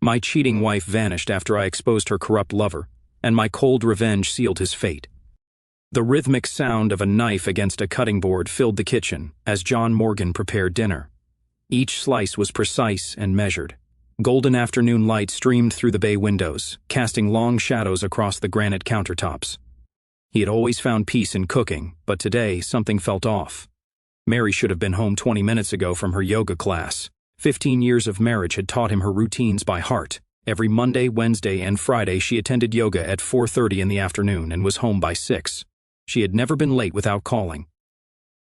My cheating wife vanished after I exposed her corrupt lover, and my cold revenge sealed his fate. The rhythmic sound of a knife against a cutting board filled the kitchen as John Morgan prepared dinner. Each slice was precise and measured. Golden afternoon light streamed through the bay windows, casting long shadows across the granite countertops. He had always found peace in cooking, but today something felt off. Mary should have been home 20 minutes ago from her yoga class. 15 years of marriage had taught him her routines by heart. Every Monday, Wednesday, and Friday she attended yoga at 4:30 in the afternoon and was home by 6. She had never been late without calling.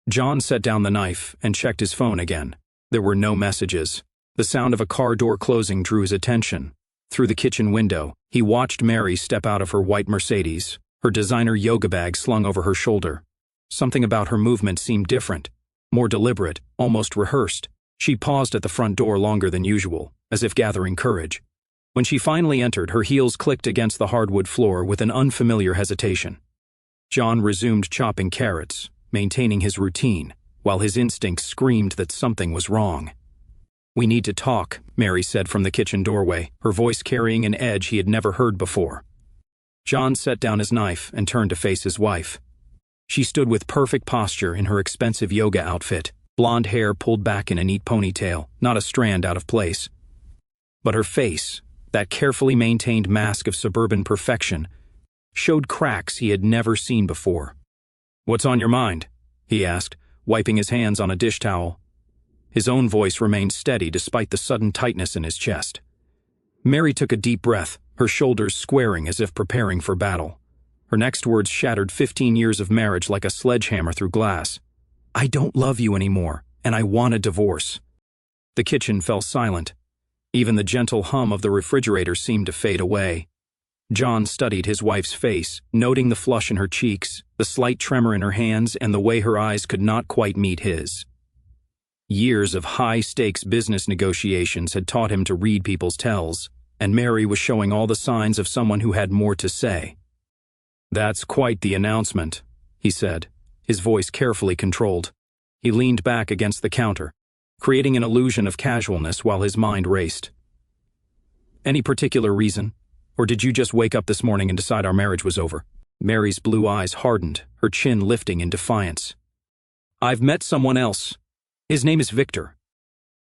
John set down the knife and checked his phone again. There were no messages. The sound of a car door closing drew his attention. Through the kitchen window, he watched Mary step out of her white Mercedes, her designer yoga bag slung over her shoulder. Something about her movement seemed different, more deliberate, almost rehearsed. She paused at the front door longer than usual, as if gathering courage. When she finally entered, her heels clicked against the hardwood floor with an unfamiliar hesitation. John resumed chopping carrots, maintaining his routine, while his instincts screamed that something was wrong. "We need to talk," Mary said from the kitchen doorway, her voice carrying an edge he had never heard before. John set down his knife and turned to face his wife. She stood with perfect posture in her expensive yoga outfit, blonde hair pulled back in a neat ponytail, not a strand out of place. But her face, that carefully maintained mask of suburban perfection, showed cracks he had never seen before. "What's on your mind?" he asked, wiping his hands on a dish towel. His own voice remained steady despite the sudden tightness in his chest. Mary took a deep breath, her shoulders squaring as if preparing for battle. Her next words shattered 15 years of marriage like a sledgehammer through glass. "I don't love you anymore, and I want a divorce." The kitchen fell silent. Even the gentle hum of the refrigerator seemed to fade away. John studied his wife's face, noting the flush in her cheeks, the slight tremor in her hands, and the way her eyes could not quite meet his. Years of high-stakes business negotiations had taught him to read people's tells, and Mary was showing all the signs of someone who had more to say. "That's quite the announcement," he said, his voice carefully controlled. He leaned back against the counter, creating an illusion of casualness while his mind raced. "Any particular reason? Or did you just wake up this morning and decide our marriage was over?" Mary's blue eyes hardened, her chin lifting in defiance. "I've met someone else. His name is Victor."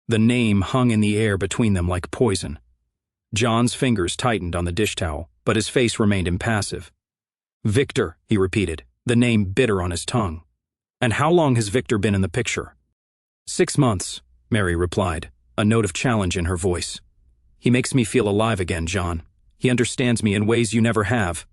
The name hung in the air between them like poison. John's fingers tightened on the dish towel, but his face remained impassive. "Victor," he repeated, the name bitter on his tongue. "And how long has Victor been in the picture?" 6 months, Mary replied, a note of challenge in her voice. "He makes me feel alive again, John. He understands me in ways you never have."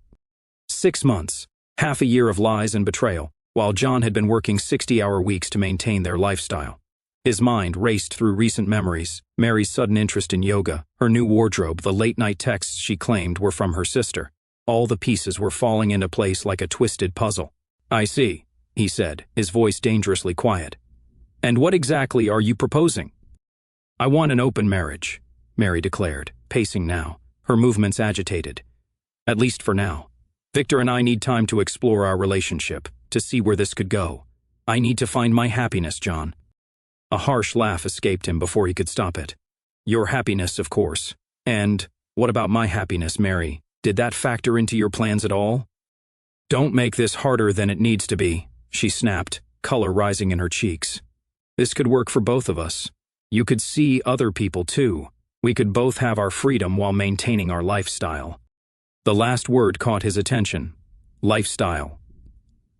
6 months, half a year of lies and betrayal, while John had been working 60-hour weeks to maintain their lifestyle. His mind raced through recent memories, Mary's sudden interest in yoga, her new wardrobe, the late-night texts she claimed were from her sister. All the pieces were falling into place like a twisted puzzle. "I see," he said, his voice dangerously quiet. "And what exactly are you proposing?" "I want an open marriage," Mary declared, pacing now, her movements agitated. "At least for now. Victor and I need time to explore our relationship, to see where this could go. I need to find my happiness, John." A harsh laugh escaped him before he could stop it. "Your happiness, of course. And what about my happiness, Mary? Did that factor into your plans at all?" "Don't make this harder than it needs to be," she snapped, color rising in her cheeks. "This could work for both of us. You could see other people too. We could both have our freedom while maintaining our lifestyle." The last word caught his attention. Lifestyle.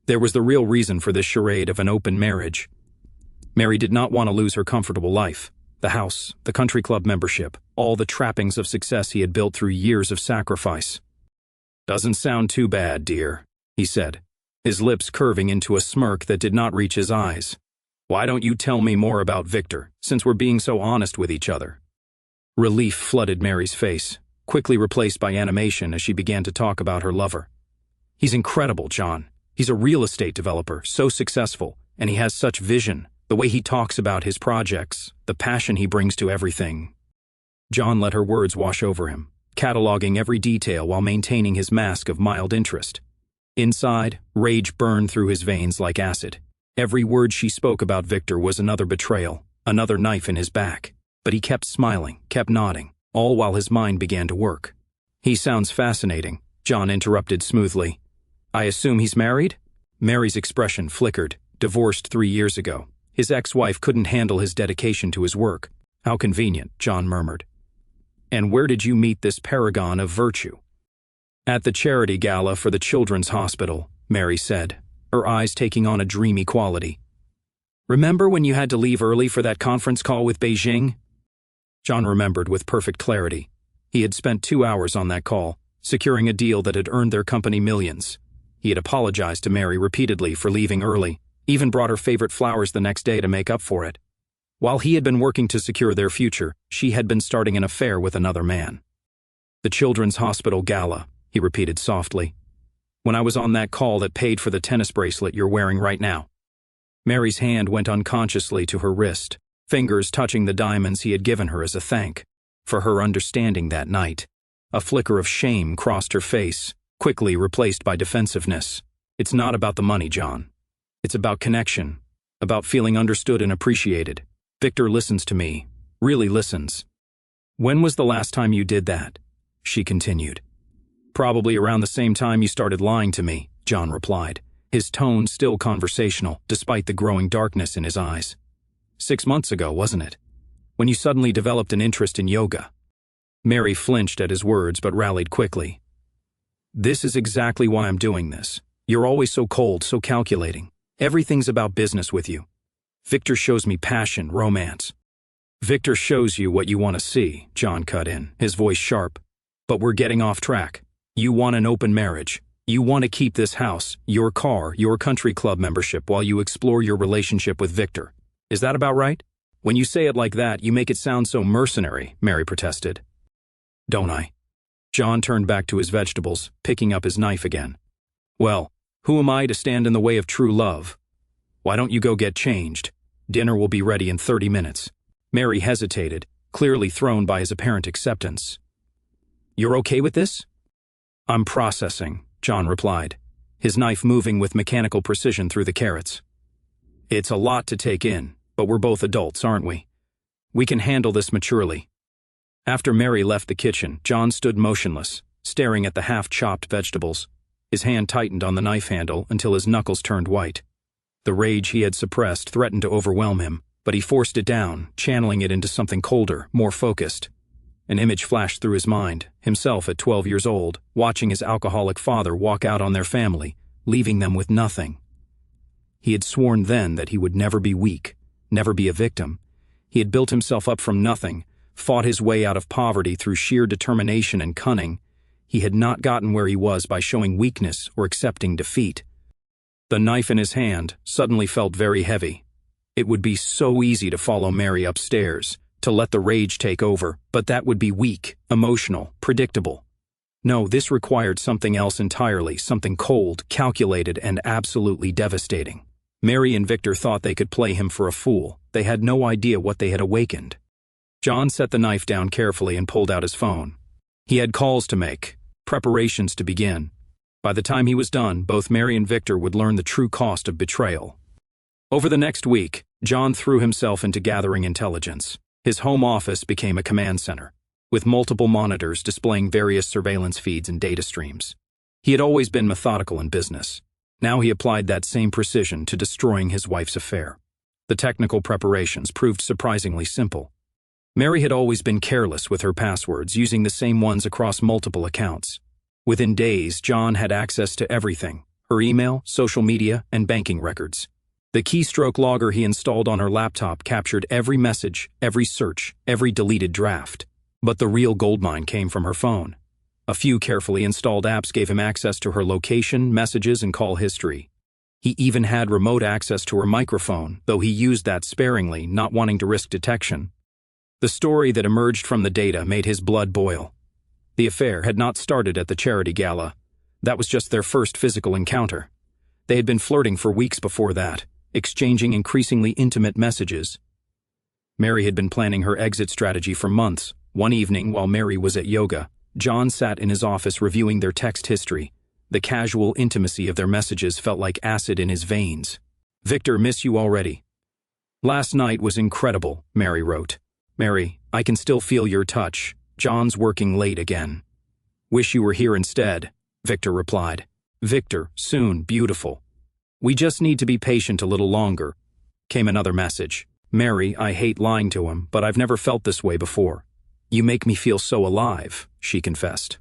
There was the real reason for this charade of an open marriage. Mary did not want to lose her comfortable life. The house, the country club membership, all the trappings of success he had built through years of sacrifice. "Doesn't sound too bad, dear," he said, his lips curving into a smirk that did not reach his eyes. "Why don't you tell me more about Victor, since we're being so honest with each other?" Relief flooded Mary's face, quickly replaced by animation as she began to talk about her lover. "He's incredible, John. He's a real estate developer, so successful, and he has such vision. The way he talks about his projects, the passion he brings to everything." John let her words wash over him, cataloging every detail while maintaining his mask of mild interest. Inside, rage burned through his veins like acid. Every word she spoke about Victor was another betrayal, another knife in his back. But he kept smiling, kept nodding, all while his mind began to work. "He sounds fascinating," John interrupted smoothly. "I assume he's married?" Mary's expression flickered. Divorced 3 years ago. His ex-wife couldn't handle his dedication to his work. "How convenient," John murmured. "And where did you meet this paragon of virtue?" "At the charity gala for the Children's Hospital," Mary said, her eyes taking on a dreamy quality. "Remember when you had to leave early for that conference call with Beijing?" John remembered with perfect clarity. He had spent 2 hours on that call, securing a deal that had earned their company millions. He had apologized to Mary repeatedly for leaving early, even brought her favorite flowers the next day to make up for it. While he had been working to secure their future, she had been starting an affair with another man. "The Children's Hospital Gala," he repeated softly. "When I was on that call that paid for the tennis bracelet you're wearing right now." Mary's hand went unconsciously to her wrist, fingers touching the diamonds he had given her as a thank for her understanding that night. A flicker of shame crossed her face, quickly replaced by defensiveness. "It's not about the money, John. It's about connection, about feeling understood and appreciated. Victor listens to me, really listens." "When was the last time you did that?" she continued. "Probably around the same time you started lying to me," John replied, his tone still conversational, despite the growing darkness in his eyes. 6 months ago, wasn't it? When you suddenly developed an interest in yoga." Mary flinched at his words but rallied quickly. "This is exactly why I'm doing this. You're always so cold, so calculating. Everything's about business with you. Victor shows me passion, romance." "Victor shows you what you want to see," John cut in, his voice sharp. "But we're getting off track. You want an open marriage. You want to keep this house, your car, your country club membership while you explore your relationship with Victor. Is that about right?" "When you say it like that, you make it sound so mercenary," Mary protested. "Don't I?" John turned back to his vegetables, picking up his knife again. "Well, who am I to stand in the way of true love? Why don't you go get changed? Dinner will be ready in 30 minutes. Mary hesitated, clearly thrown by his apparent acceptance. "You're okay with this?" "I'm processing," John replied, his knife moving with mechanical precision through the carrots. "It's a lot to take in, but we're both adults, aren't we? We can handle this maturely." After Mary left the kitchen, John stood motionless, staring at the half-chopped vegetables. His hand tightened on the knife handle until his knuckles turned white. The rage he had suppressed threatened to overwhelm him, but he forced it down, channeling it into something colder, more focused. An image flashed through his mind, himself at 12 years old, watching his alcoholic father walk out on their family, leaving them with nothing. He had sworn then that he would never be weak, never be a victim. He had built himself up from nothing, fought his way out of poverty through sheer determination and cunning. He had not gotten where he was by showing weakness or accepting defeat. The knife in his hand suddenly felt very heavy. It would be so easy to follow Mary upstairs, to let the rage take over, but that would be weak, emotional, predictable. No, this required something else entirely, something cold, calculated, and absolutely devastating. Mary and Victor thought they could play him for a fool. They had no idea what they had awakened. John set the knife down carefully and pulled out his phone. He had calls to make, preparations to begin. By the time he was done, both Mary and Victor would learn the true cost of betrayal. Over the next week, John threw himself into gathering intelligence. His home office became a command center, with multiple monitors displaying various surveillance feeds and data streams. He had always been methodical in business. Now he applied that same precision to destroying his wife's affair. The technical preparations proved surprisingly simple. Mary had always been careless with her passwords, using the same ones across multiple accounts. Within days, John had access to everything: her email, social media, and banking records. The keystroke logger he installed on her laptop captured every message, every search, every deleted draft. But the real goldmine came from her phone. A few carefully installed apps gave him access to her location, messages, and call history. He even had remote access to her microphone, though he used that sparingly, not wanting to risk detection. The story that emerged from the data made his blood boil. The affair had not started at the charity gala. That was just their first physical encounter. They had been flirting for weeks before that, exchanging increasingly intimate messages. Mary had been planning her exit strategy for months. One evening, while Mary was at yoga, John sat in his office reviewing their text history. The casual intimacy of their messages felt like acid in his veins. "Victor, miss you already. Last night was incredible," Mary wrote. "Mary, I can still feel your touch. John's working late again. Wish you were here instead, Victor replied. Victor, soon, beautiful. We just need to be patient a little longer. Came another message. Mary, I hate lying to him, but I've never felt this way before. You make me feel so alive, she confessed.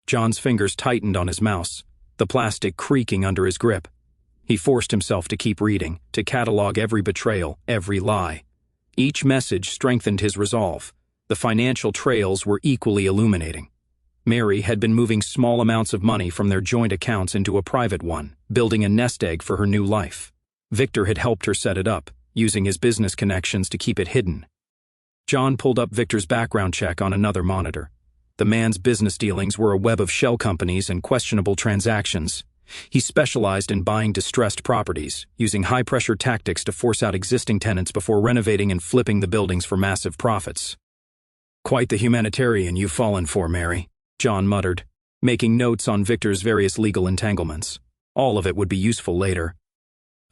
John's fingers tightened on his mouse, the plastic creaking under his grip. He forced himself to keep reading, to catalog every betrayal, every lie. Each message strengthened his resolve. The financial trails were equally illuminating. Mary had been moving small amounts of money from their joint accounts into a private one, building a nest egg for her new life. Victor had helped her set it up, using his business connections to keep it hidden. John pulled up Victor's background check on another monitor. The man's business dealings were a web of shell companies and questionable transactions. He specialized in buying distressed properties, using high-pressure tactics to force out existing tenants before renovating and flipping the buildings for massive profits. Quite the humanitarian you've fallen for, Mary, John muttered, making notes on Victor's various legal entanglements. All of it would be useful later.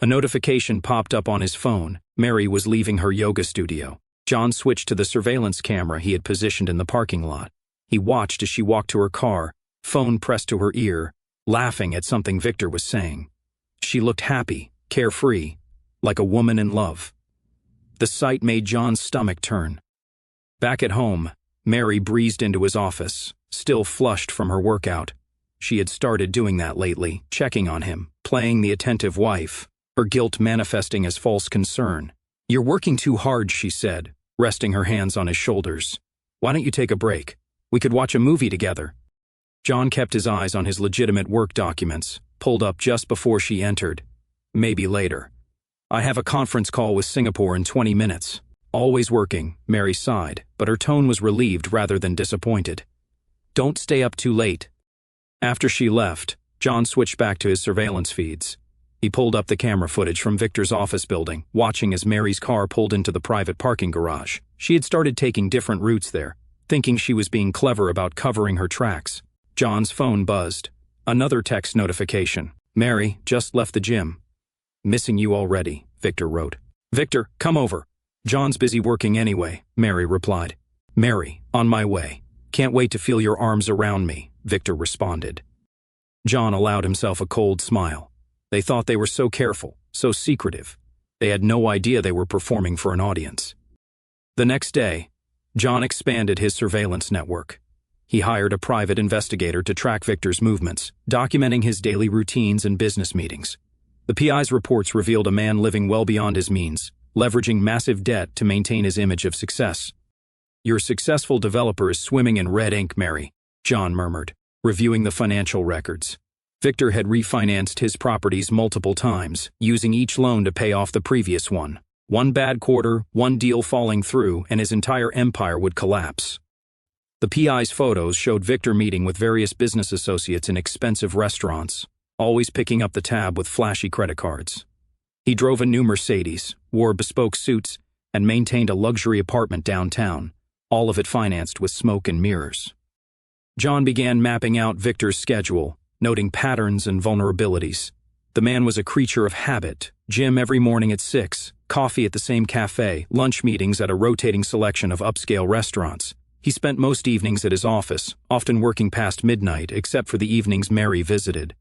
A notification popped up on his phone. Mary was leaving her yoga studio. John switched to the surveillance camera he had positioned in the parking lot. He watched as she walked to her car, phone pressed to her ear, laughing at something Victor was saying. She looked happy, carefree, like a woman in love. The sight made John's stomach turn. Back at home, Mary breezed into his office, still flushed from her workout. She had started doing that lately, checking on him, playing the attentive wife, her guilt manifesting as false concern. You're working too hard, she said, resting her hands on his shoulders. Why don't you take a break? We could watch a movie together. John kept his eyes on his legitimate work documents, pulled up just before she entered. Maybe later. I have a conference call with Singapore in 20 minutes. Always working, Mary sighed, but her tone was relieved rather than disappointed. Don't stay up too late. After she left, John switched back to his surveillance feeds. He pulled up the camera footage from Victor's office building, watching as Mary's car pulled into the private parking garage. She had started taking different routes there, thinking she was being clever about covering her tracks. John's phone buzzed. Another text notification. Mary, just left the gym. Missing you already, Victor wrote. Victor, come over. John's busy working anyway, Mary replied. Mary, on my way. Can't wait to feel your arms around me, Victor responded. John allowed himself a cold smile. They thought they were so careful, so secretive. They had no idea they were performing for an audience. The next day, John expanded his surveillance network. He hired a private investigator to track Victor's movements, documenting his daily routines and business meetings. The PI's reports revealed a man living well beyond his means, leveraging massive debt to maintain his image of success. Your successful developer is swimming in red ink, Mary, John murmured, reviewing the financial records. Victor had refinanced his properties multiple times, using each loan to pay off the previous one. One bad quarter, one deal falling through, and his entire empire would collapse. The PI's photos showed Victor meeting with various business associates in expensive restaurants, always picking up the tab with flashy credit cards. He drove a new Mercedes, wore bespoke suits, and maintained a luxury apartment downtown, all of it financed with smoke and mirrors. John began mapping out Victor's schedule, noting patterns and vulnerabilities. The man was a creature of habit, gym every morning at 6, coffee at the same cafe, lunch meetings at a rotating selection of upscale restaurants. He spent most evenings at his office, often working past midnight except for the evenings Mary visited.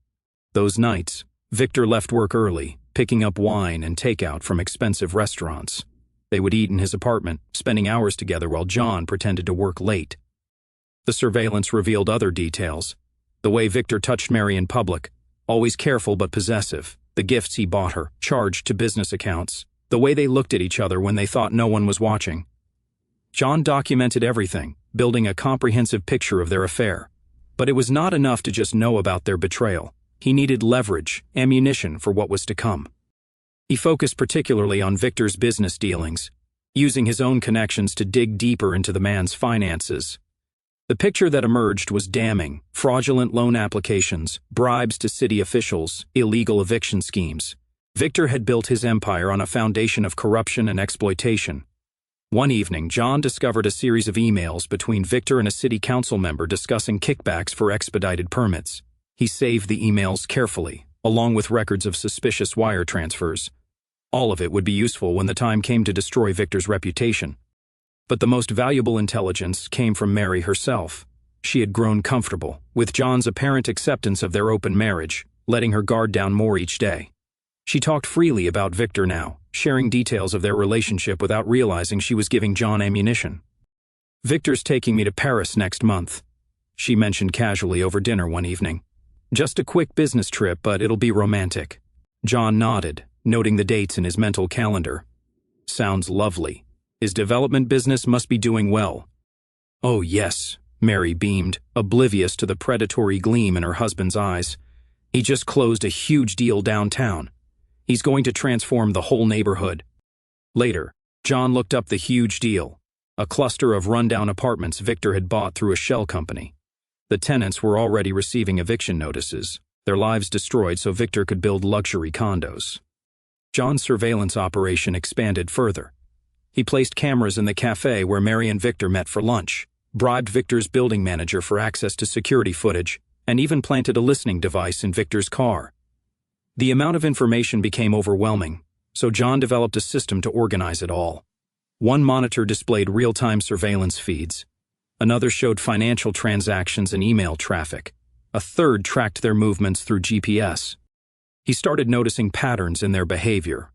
Those nights, Victor left work early, picking up wine and takeout from expensive restaurants. They would eat in his apartment, spending hours together while John pretended to work late. The surveillance revealed other details. The way Victor touched Mary in public, always careful but possessive. The gifts he bought her, charged to business accounts. The way they looked at each other when they thought no one was watching. John documented everything, building a comprehensive picture of their affair. But it was not enough to just know about their betrayal. He needed leverage, ammunition for what was to come. He focused particularly on Victor's business dealings, using his own connections to dig deeper into the man's finances. The picture that emerged was damning: fraudulent loan applications, bribes to city officials, illegal eviction schemes. Victor had built his empire on a foundation of corruption and exploitation. One evening, John discovered a series of emails between Victor and a city council member discussing kickbacks for expedited permits. He saved the emails carefully, along with records of suspicious wire transfers. All of it would be useful when the time came to destroy Victor's reputation. But the most valuable intelligence came from Mary herself. She had grown comfortable with John's apparent acceptance of their open marriage, letting her guard down more each day. She talked freely about Victor now, sharing details of their relationship without realizing she was giving John ammunition. "Victor's taking me to Paris next month," she mentioned casually over dinner one evening. "Just a quick business trip, but it'll be romantic." John nodded, noting the dates in his mental calendar. "Sounds lovely. His development business must be doing well." "Oh yes," Mary beamed, oblivious to the predatory gleam in her husband's eyes. "He just closed a huge deal downtown. He's going to transform the whole neighborhood." Later, John looked up the huge deal, a cluster of rundown apartments Victor had bought through a shell company. The tenants were already receiving eviction notices, their lives destroyed so Victor could build luxury condos. John's surveillance operation expanded further. He placed cameras in the cafe where Mary and Victor met for lunch, bribed Victor's building manager for access to security footage, and even planted a listening device in Victor's car. The amount of information became overwhelming, so John developed a system to organize it all. One monitor displayed real-time surveillance feeds. Another showed financial transactions and email traffic. A third tracked their movements through GPS. He started noticing patterns in their behavior,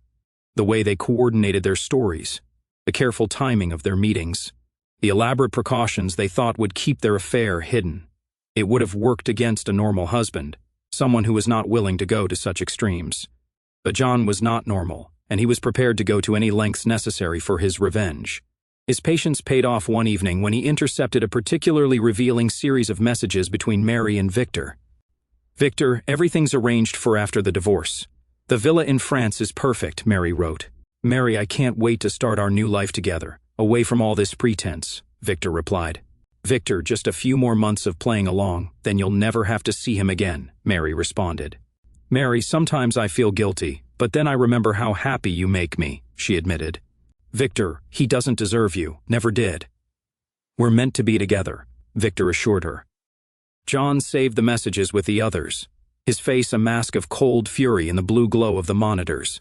the way they coordinated their stories, the careful timing of their meetings, the elaborate precautions they thought would keep their affair hidden. It would have worked against a normal husband, someone who was not willing to go to such extremes. But John was not normal, and he was prepared to go to any lengths necessary for his revenge. His patience paid off one evening when he intercepted a particularly revealing series of messages between Mary and Victor. "Victor, everything's arranged for after the divorce. The villa in France is perfect," Mary wrote. "Mary, I can't wait to start our new life together, away from all this pretense," Victor replied. "Victor, just a few more months of playing along, then you'll never have to see him again," Mary responded. "Mary, sometimes I feel guilty, but then I remember how happy you make me," she admitted. "Victor, he doesn't deserve you, never did." "We're meant to be together," Victor assured her. John saved the messages with the others, his face a mask of cold fury in the blue glow of the monitors.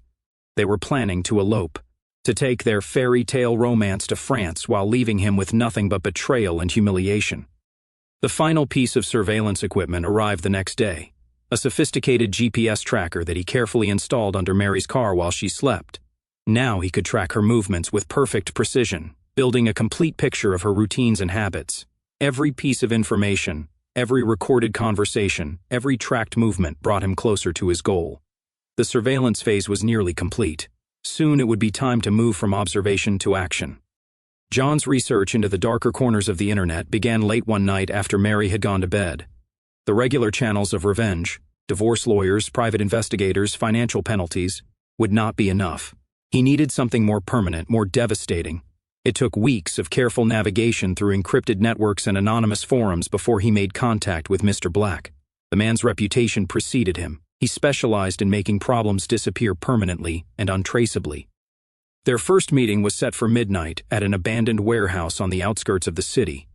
They were planning to elope, to take their fairy tale romance to France while leaving him with nothing but betrayal and humiliation. The final piece of surveillance equipment arrived the next day, a sophisticated GPS tracker that he carefully installed under Mary's car while she slept. Now he could track her movements with perfect precision, building a complete picture of her routines and habits. Every piece of information, every recorded conversation, every tracked movement brought him closer to his goal. The surveillance phase was nearly complete. Soon it would be time to move from observation to action. John's research into the darker corners of the internet began late one night after Mary had gone to bed. The regular channels of revenge, divorce lawyers, private investigators, financial penalties, would not be enough. He needed something more permanent, more devastating. It took weeks of careful navigation through encrypted networks and anonymous forums before he made contact with Mr. Black. The man's reputation preceded him. He specialized in making problems disappear permanently and untraceably. Their first meeting was set for midnight at an abandoned warehouse on the outskirts of the city.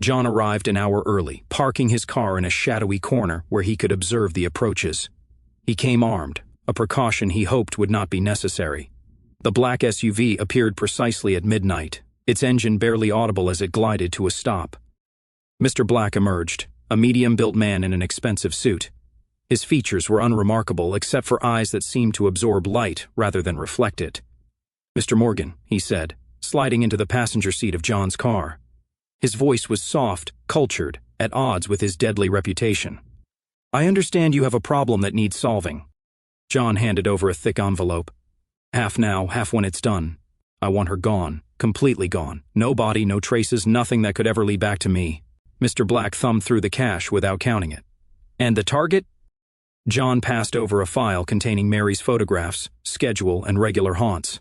John arrived an hour early, parking his car in a shadowy corner where he could observe the approaches. He came armed, a precaution he hoped would not be necessary. The black SUV appeared precisely at midnight, its engine barely audible as it glided to a stop. Mr. Black emerged, a medium-built man in an expensive suit. His features were unremarkable except for eyes that seemed to absorb light rather than reflect it. "Mr. Morgan," he said, sliding into the passenger seat of John's car. His voice was soft, cultured, at odds with his deadly reputation. "I understand you have a problem that needs solving." John handed over a thick envelope. "Half now, half when it's done. I want her gone, completely gone. No body, no traces, nothing that could ever lead back to me." Mr. Black thumbed through the cash without counting it. "And the target?" John passed over a file containing Mary's photographs, schedule, and regular haunts.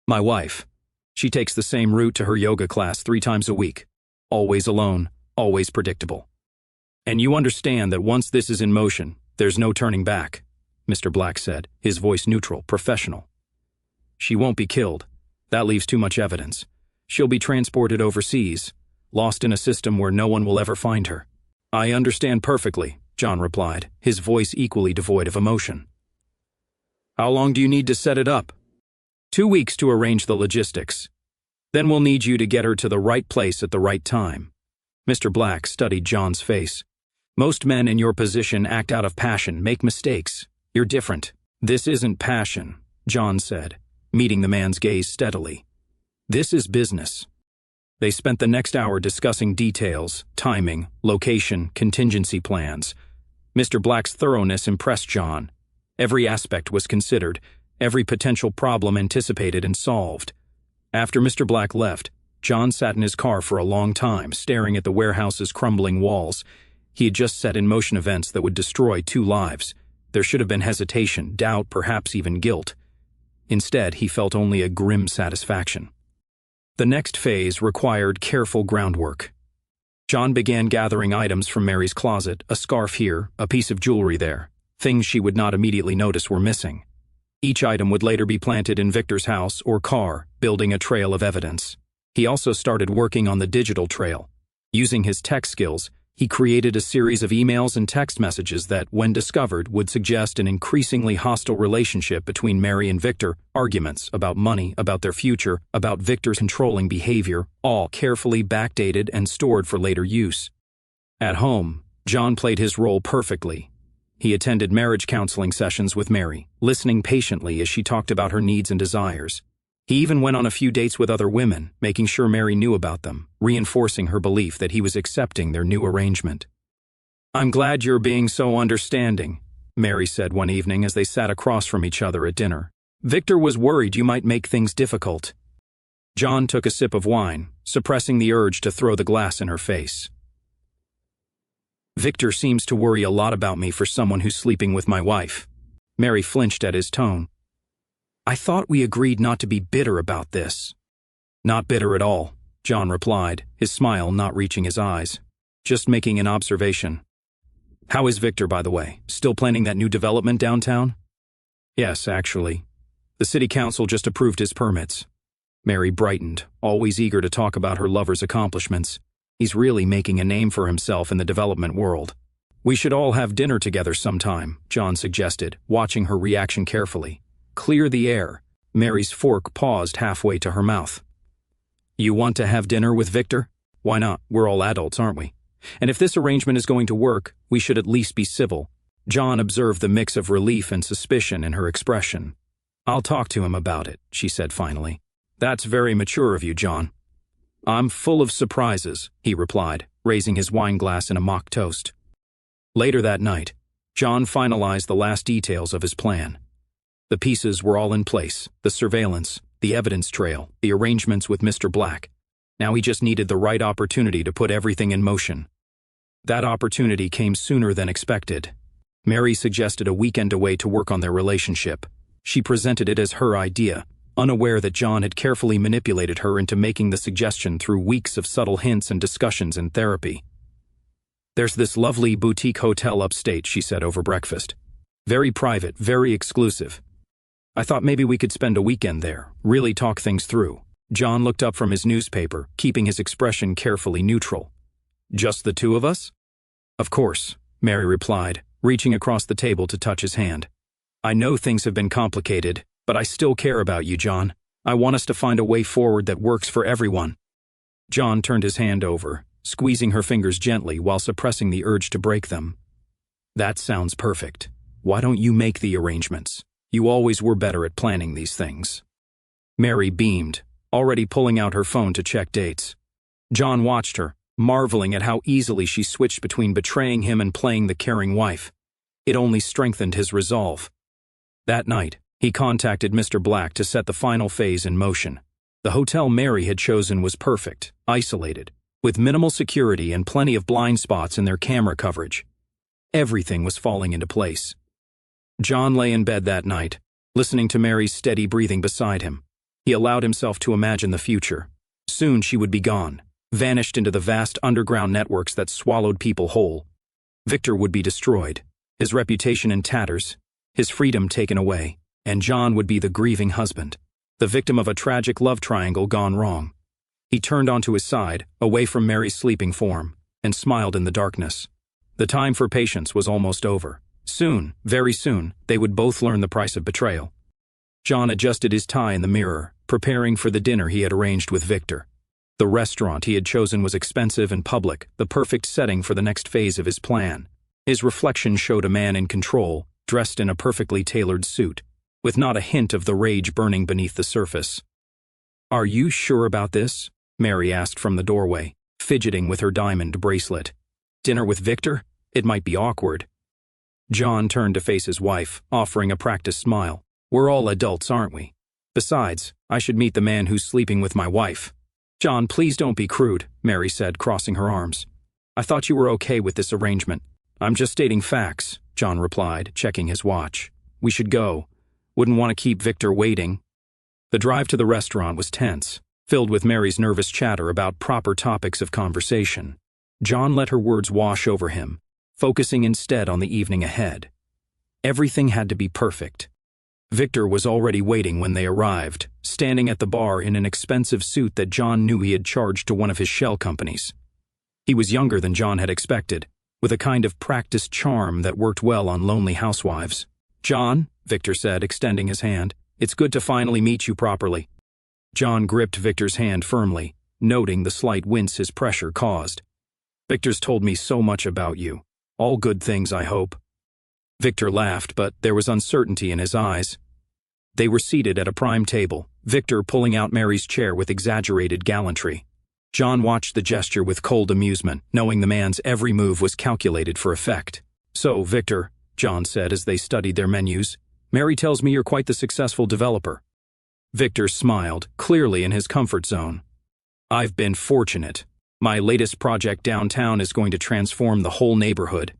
"My wife. She takes the same route to her yoga class 3 times a week. Always alone, always predictable. And you understand that once this is in motion, there's no turning back," Mr. Black said, his voice neutral, professional. "She won't be killed. That leaves too much evidence. She'll be transported overseas, lost in a system where no one will ever find her." "I understand perfectly," John replied, his voice equally devoid of emotion. "How long do you need to set it up?" 2 weeks to arrange the logistics. Then we'll need you to get her to the right place at the right time. Mr. Black studied John's face. Most men in your position act out of passion, make mistakes. You're different. This isn't passion, John said, meeting the man's gaze steadily. This is business. They spent the next hour discussing details, timing, location, contingency plans. Mr. Black's thoroughness impressed John. Every aspect was considered, every potential problem anticipated and solved. After Mr. Black left, John sat in his car for a long time, staring at the warehouse's crumbling walls. He had just set in motion events that would destroy 2 lives. There should have been hesitation, doubt, perhaps even guilt. Instead, he felt only a grim satisfaction. The next phase required careful groundwork. John began gathering items from Mary's closet, a scarf here, a piece of jewelry there. Things she would not immediately notice were missing. Each item would later be planted in Victor's house or car, building a trail of evidence. He also started working on the digital trail. Using his tech skills, he created a series of emails and text messages that, when discovered, would suggest an increasingly hostile relationship between Mary and Victor, arguments about money, about their future, about Victor's controlling behavior, all carefully backdated and stored for later use. At home, John played his role perfectly. He attended marriage counseling sessions with Mary, listening patiently as she talked about her needs and desires. He even went on a few dates with other women, making sure Mary knew about them, reinforcing her belief that he was accepting their new arrangement. "I'm glad you're being so understanding," Mary said one evening as they sat across from each other at dinner. "Victor was worried you might make things difficult." John took a sip of wine, suppressing the urge to throw the glass in her face. "Victor seems to worry a lot about me for someone who's sleeping with my wife." Mary flinched at his tone. "I thought we agreed not to be bitter about this." "Not bitter at all," John replied, his smile not reaching his eyes. "Just making an observation." "How is Victor, by the way? Still planning that new development downtown?" "Yes, actually. The city council just approved his permits." Mary brightened, always eager to talk about her lover's accomplishments. He's really making a name for himself in the development world. "We should all have dinner together sometime," John suggested, watching her reaction carefully. "Clear the air." Mary's fork paused halfway to her mouth. "You want to have dinner with Victor? Why not? We're all adults, aren't we? And if this arrangement is going to work, we should at least be civil." John observed the mix of relief and suspicion in her expression. "I'll talk to him about it," she said finally. "That's very mature of you, John." "I'm full of surprises," he replied, raising his wine glass in a mock toast. Later that night, John finalized the last details of his plan. The pieces were all in place, the surveillance, the evidence trail, the arrangements with Mr. Black. Now he just needed the right opportunity to put everything in motion. That opportunity came sooner than expected. Mary suggested a weekend away to work on their relationship. She presented it as her idea, unaware that John had carefully manipulated her into making the suggestion through weeks of subtle hints and discussions in therapy. "There's this lovely boutique hotel upstate," she said over breakfast. "Very private, very exclusive. I thought maybe we could spend a weekend there, really talk things through." John looked up from his newspaper, keeping his expression carefully neutral. "Just the 2 of us?" "Of course," Mary replied, reaching across the table to touch his hand. "I know things have been complicated, but I still care about you, John. I want us to find a way forward that works for everyone." John turned his hand over, squeezing her fingers gently while suppressing the urge to break them. "That sounds perfect. Why don't you make the arrangements? You always were better at planning these things." Mary beamed, already pulling out her phone to check dates. John watched her, marveling at how easily she switched between betraying him and playing the caring wife. It only strengthened his resolve. That night, he contacted Mr. Black to set the final phase in motion. The hotel Mary had chosen was perfect, isolated, with minimal security and plenty of blind spots in their camera coverage. Everything was falling into place. John lay in bed that night, listening to Mary's steady breathing beside him. He allowed himself to imagine the future. Soon she would be gone, vanished into the vast underground networks that swallowed people whole. Victor would be destroyed, his reputation in tatters, his freedom taken away, and John would be the grieving husband, the victim of a tragic love triangle gone wrong. He turned onto his side, away from Mary's sleeping form, and smiled in the darkness. The time for patience was almost over. Soon, very soon, they would both learn the price of betrayal. John adjusted his tie in the mirror, preparing for the dinner he had arranged with Victor. The restaurant he had chosen was expensive and public, the perfect setting for the next phase of his plan. His reflection showed a man in control, dressed in a perfectly tailored suit, with not a hint of the rage burning beneath the surface. "Are you sure about this?" Mary asked from the doorway, fidgeting with her diamond bracelet. "Dinner with Victor? It might be awkward." John turned to face his wife, offering a practiced smile. "We're all adults, aren't we? Besides, I should meet the man who's sleeping with my wife." "John, please don't be crude," Mary said, crossing her arms. "I thought you were okay with this arrangement." "I'm just stating facts," John replied, checking his watch. "We should go. Wouldn't want to keep Victor waiting." The drive to the restaurant was tense, filled with Mary's nervous chatter about proper topics of conversation. John let her words wash over him, focusing instead on the evening ahead. Everything had to be perfect. Victor was already waiting when they arrived, standing at the bar in an expensive suit that John knew he had charged to one of his shell companies. He was younger than John had expected, with a kind of practiced charm that worked well on lonely housewives. "John," Victor said, extending his hand, "it's good to finally meet you properly." John gripped Victor's hand firmly, noting the slight wince his pressure caused. "Victor's told me so much about you. All good things, I hope." Victor laughed, but there was uncertainty in his eyes. They were seated at a prime table, Victor pulling out Mary's chair with exaggerated gallantry. John watched the gesture with cold amusement, knowing the man's every move was calculated for effect. "So, Victor," John said as they studied their menus, "Mary tells me you're quite the successful developer." Victor smiled, clearly in his comfort zone. "I've been fortunate. My latest project downtown is going to transform the whole neighborhood."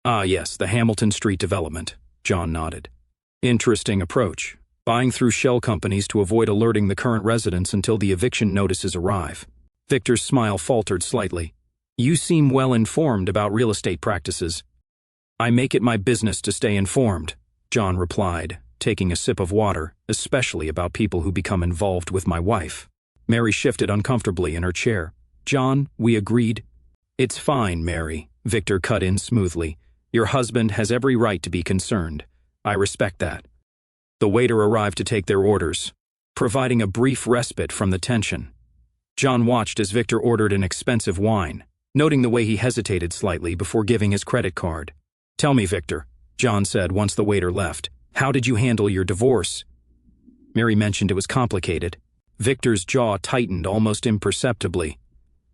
"Ah, yes, the Hamilton Street development," John nodded. "Interesting approach. Buying through shell companies to avoid alerting the current residents until the eviction notices arrive." Victor's smile faltered slightly. "You seem well informed about real estate practices." "I make it my business to stay informed," John replied, taking a sip of water, "especially about people who become involved with my wife." Mary shifted uncomfortably in her chair. "John, we agreed." "It's fine, Mary," Victor cut in smoothly. "Your husband has every right to be concerned. I respect that." The waiter arrived to take their orders, providing a brief respite from the tension. John watched as Victor ordered an expensive wine, noting the way he hesitated slightly before giving his credit card. "Tell me, Victor," John said once the waiter left, "how did you handle your divorce?" Mary mentioned it was complicated. Victor's jaw tightened almost imperceptibly.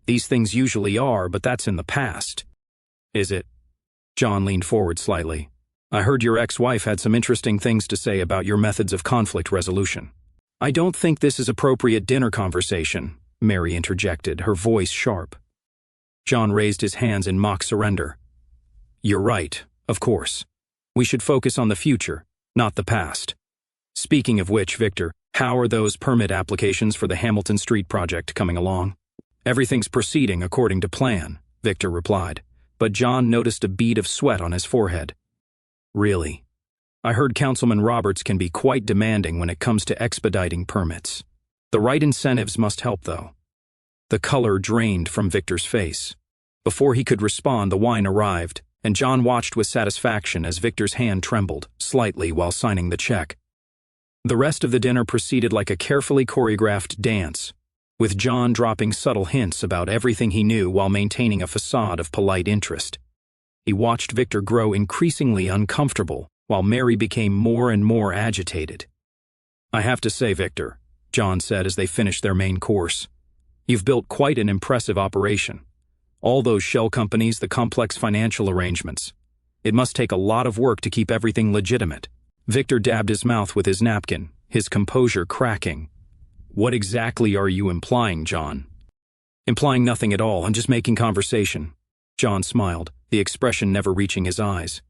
"These things usually are, but that's in the past." "Is it?" John leaned forward slightly. "I heard your ex-wife had some interesting things to say about your methods of conflict resolution." "I don't think this is appropriate dinner conversation," Mary interjected, her voice sharp. John raised his hands in mock surrender. "You're right, of course. We should focus on the future, not the past. Speaking of which, Victor, how are those permit applications for the Hamilton Street project coming along?" "Everything's proceeding according to plan," Victor replied, but John noticed a bead of sweat on his forehead. "Really? I heard Councilman Roberts can be quite demanding when it comes to expediting permits. The right incentives must help, though." The color drained from Victor's face. Before he could respond, the wine arrived, and John watched with satisfaction as Victor's hand trembled slightly while signing the check. The rest of the dinner proceeded like a carefully choreographed dance, with John dropping subtle hints about everything he knew while maintaining a facade of polite interest. He watched Victor grow increasingly uncomfortable, while Mary became more and more agitated. "I have to say, Victor," John said as they finished their main course, "you've built quite an impressive operation. All those shell companies, the complex financial arrangements. It must take a lot of work to keep everything legitimate." Victor dabbed his mouth with his napkin, his composure cracking. "What exactly are you implying, John?" "Implying nothing at all, I'm just making conversation." John smiled, the expression never reaching his eyes.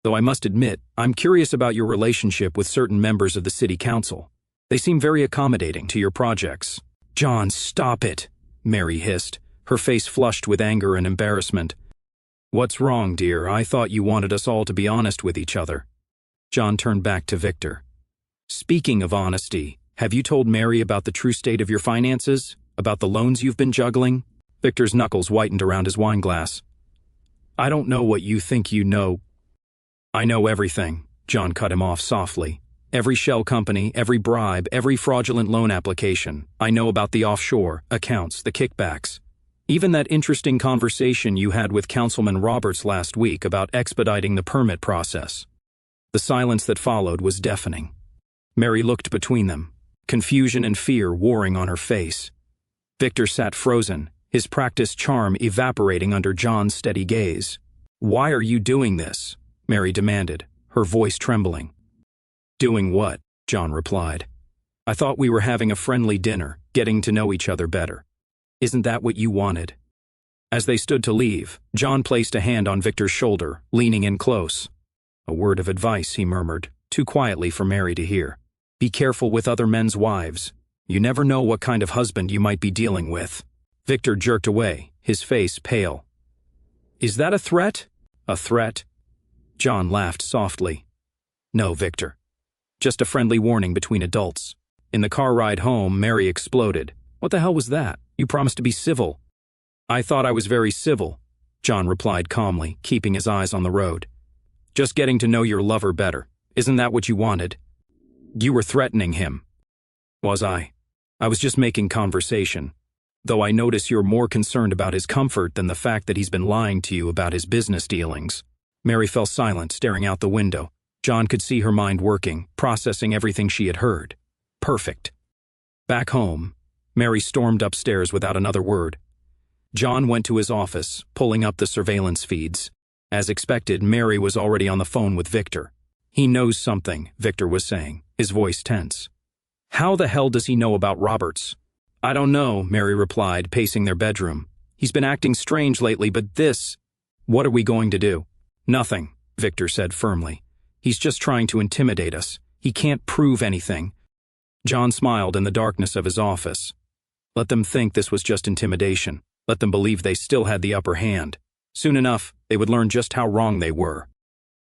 "Though I must admit, I'm curious about your relationship with certain members of the city council. They seem very accommodating to your projects." "John, stop it," Mary hissed, her face flushed with anger and embarrassment. "What's wrong, dear? I thought you wanted us all to be honest with each other." John turned back to Victor. "Speaking of honesty, have you told Mary about the true state of your finances? About the loans you've been juggling?" Victor's knuckles whitened around his wineglass. "I don't know what you think you know." "I know everything," John cut him off softly. Every shell company, every bribe, every fraudulent loan application. I know about the offshore accounts, the kickbacks. Even that interesting conversation you had with Councilman Roberts last week about expediting the permit process. The silence that followed was deafening. Mary looked between them, confusion and fear warring on her face. Victor sat frozen, his practiced charm evaporating under John's steady gaze. "Why are you doing this?" Mary demanded, her voice trembling. "Doing what?" John replied. "I thought we were having a friendly dinner, getting to know each other better. Isn't that what you wanted?" As they stood to leave, John placed a hand on Victor's shoulder, leaning in close. "A word of advice," he murmured, too quietly for Mary to hear. "Be careful with other men's wives. You never know what kind of husband you might be dealing with." Victor jerked away, his face pale. "Is that a threat?" "A threat?" John laughed softly. "No, Victor. Just a friendly warning between adults." In the car ride home, Mary exploded. "What the hell was that? You promised to be civil." "I thought I was very civil," John replied calmly, keeping his eyes on the road. "Just getting to know your lover better. Isn't that what you wanted?" "You were threatening him." "Was I? I was just making conversation. Though I notice you're more concerned about his comfort than the fact that he's been lying to you about his business dealings." Mary fell silent, staring out the window. John could see her mind working, processing everything she had heard. Perfect. Back home, Mary stormed upstairs without another word. John went to his office, pulling up the surveillance feeds. As expected, Mary was already on the phone with Victor. "He knows something," Victor was saying, his voice tense. "How the hell does he know about Roberts?" "I don't know," Mary replied, pacing their bedroom. "He's been acting strange lately, but this—" "What are we going to do?" "Nothing," Victor said firmly. "He's just trying to intimidate us. He can't prove anything." John smiled in the darkness of his office. Let them think this was just intimidation. Let them believe they still had the upper hand. Soon enough, they would learn just how wrong they were.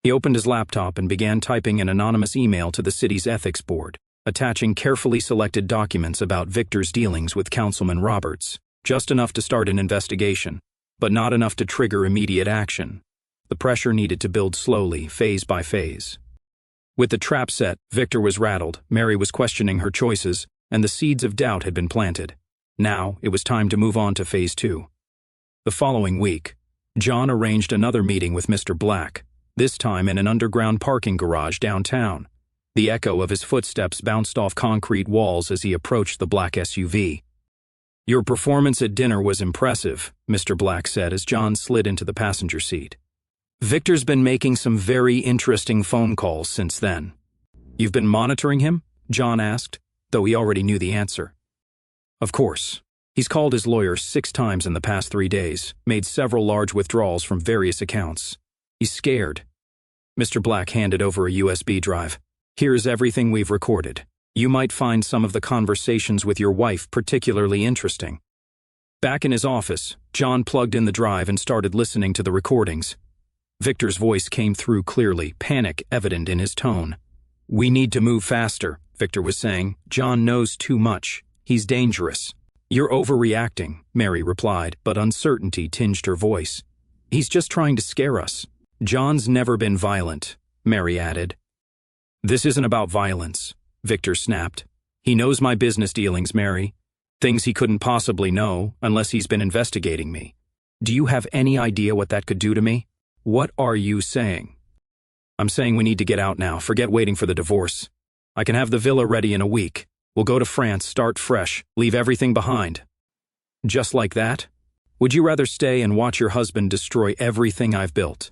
He opened his laptop and began typing an anonymous email to the city's ethics board, attaching carefully selected documents about Victor's dealings with Councilman Roberts, just enough to start an investigation, but not enough to trigger immediate action. The pressure needed to build slowly, phase by phase. With the trap set, Victor was rattled, Mary was questioning her choices, and the seeds of doubt had been planted. Now, it was time to move on to phase 2. The following week, John arranged another meeting with Mr. Black, this time in an underground parking garage downtown. The echo of his footsteps bounced off concrete walls as he approached the black SUV. "Your performance at dinner was impressive," Mr. Black said as John slid into the passenger seat. "Victor's been making some very interesting phone calls since then." "You've been monitoring him?" John asked, though he already knew the answer. "Of course. He's called his lawyer 6 times in the past 3 days, made several large withdrawals from various accounts. He's scared." Mr. Black handed over a USB drive. "Here's everything we've recorded. You might find some of the conversations with your wife particularly interesting." Back in his office, John plugged in the drive and started listening to the recordings. Victor's voice came through clearly, panic evident in his tone. "We need to move faster," Victor was saying. "John knows too much. He's dangerous." "You're overreacting," Mary replied, but uncertainty tinged her voice. "He's just trying to scare us." "John's never been violent," Mary added. "This isn't about violence," Victor snapped. "He knows my business dealings, Mary. Things he couldn't possibly know unless he's been investigating me. Do you have any idea what that could do to me?" "What are you saying?" "I'm saying we need to get out now. Forget waiting for the divorce. I can have the villa ready in a week. We'll go to France, start fresh, leave everything behind." "Just like that? Would you rather stay and watch your husband destroy everything I've built?"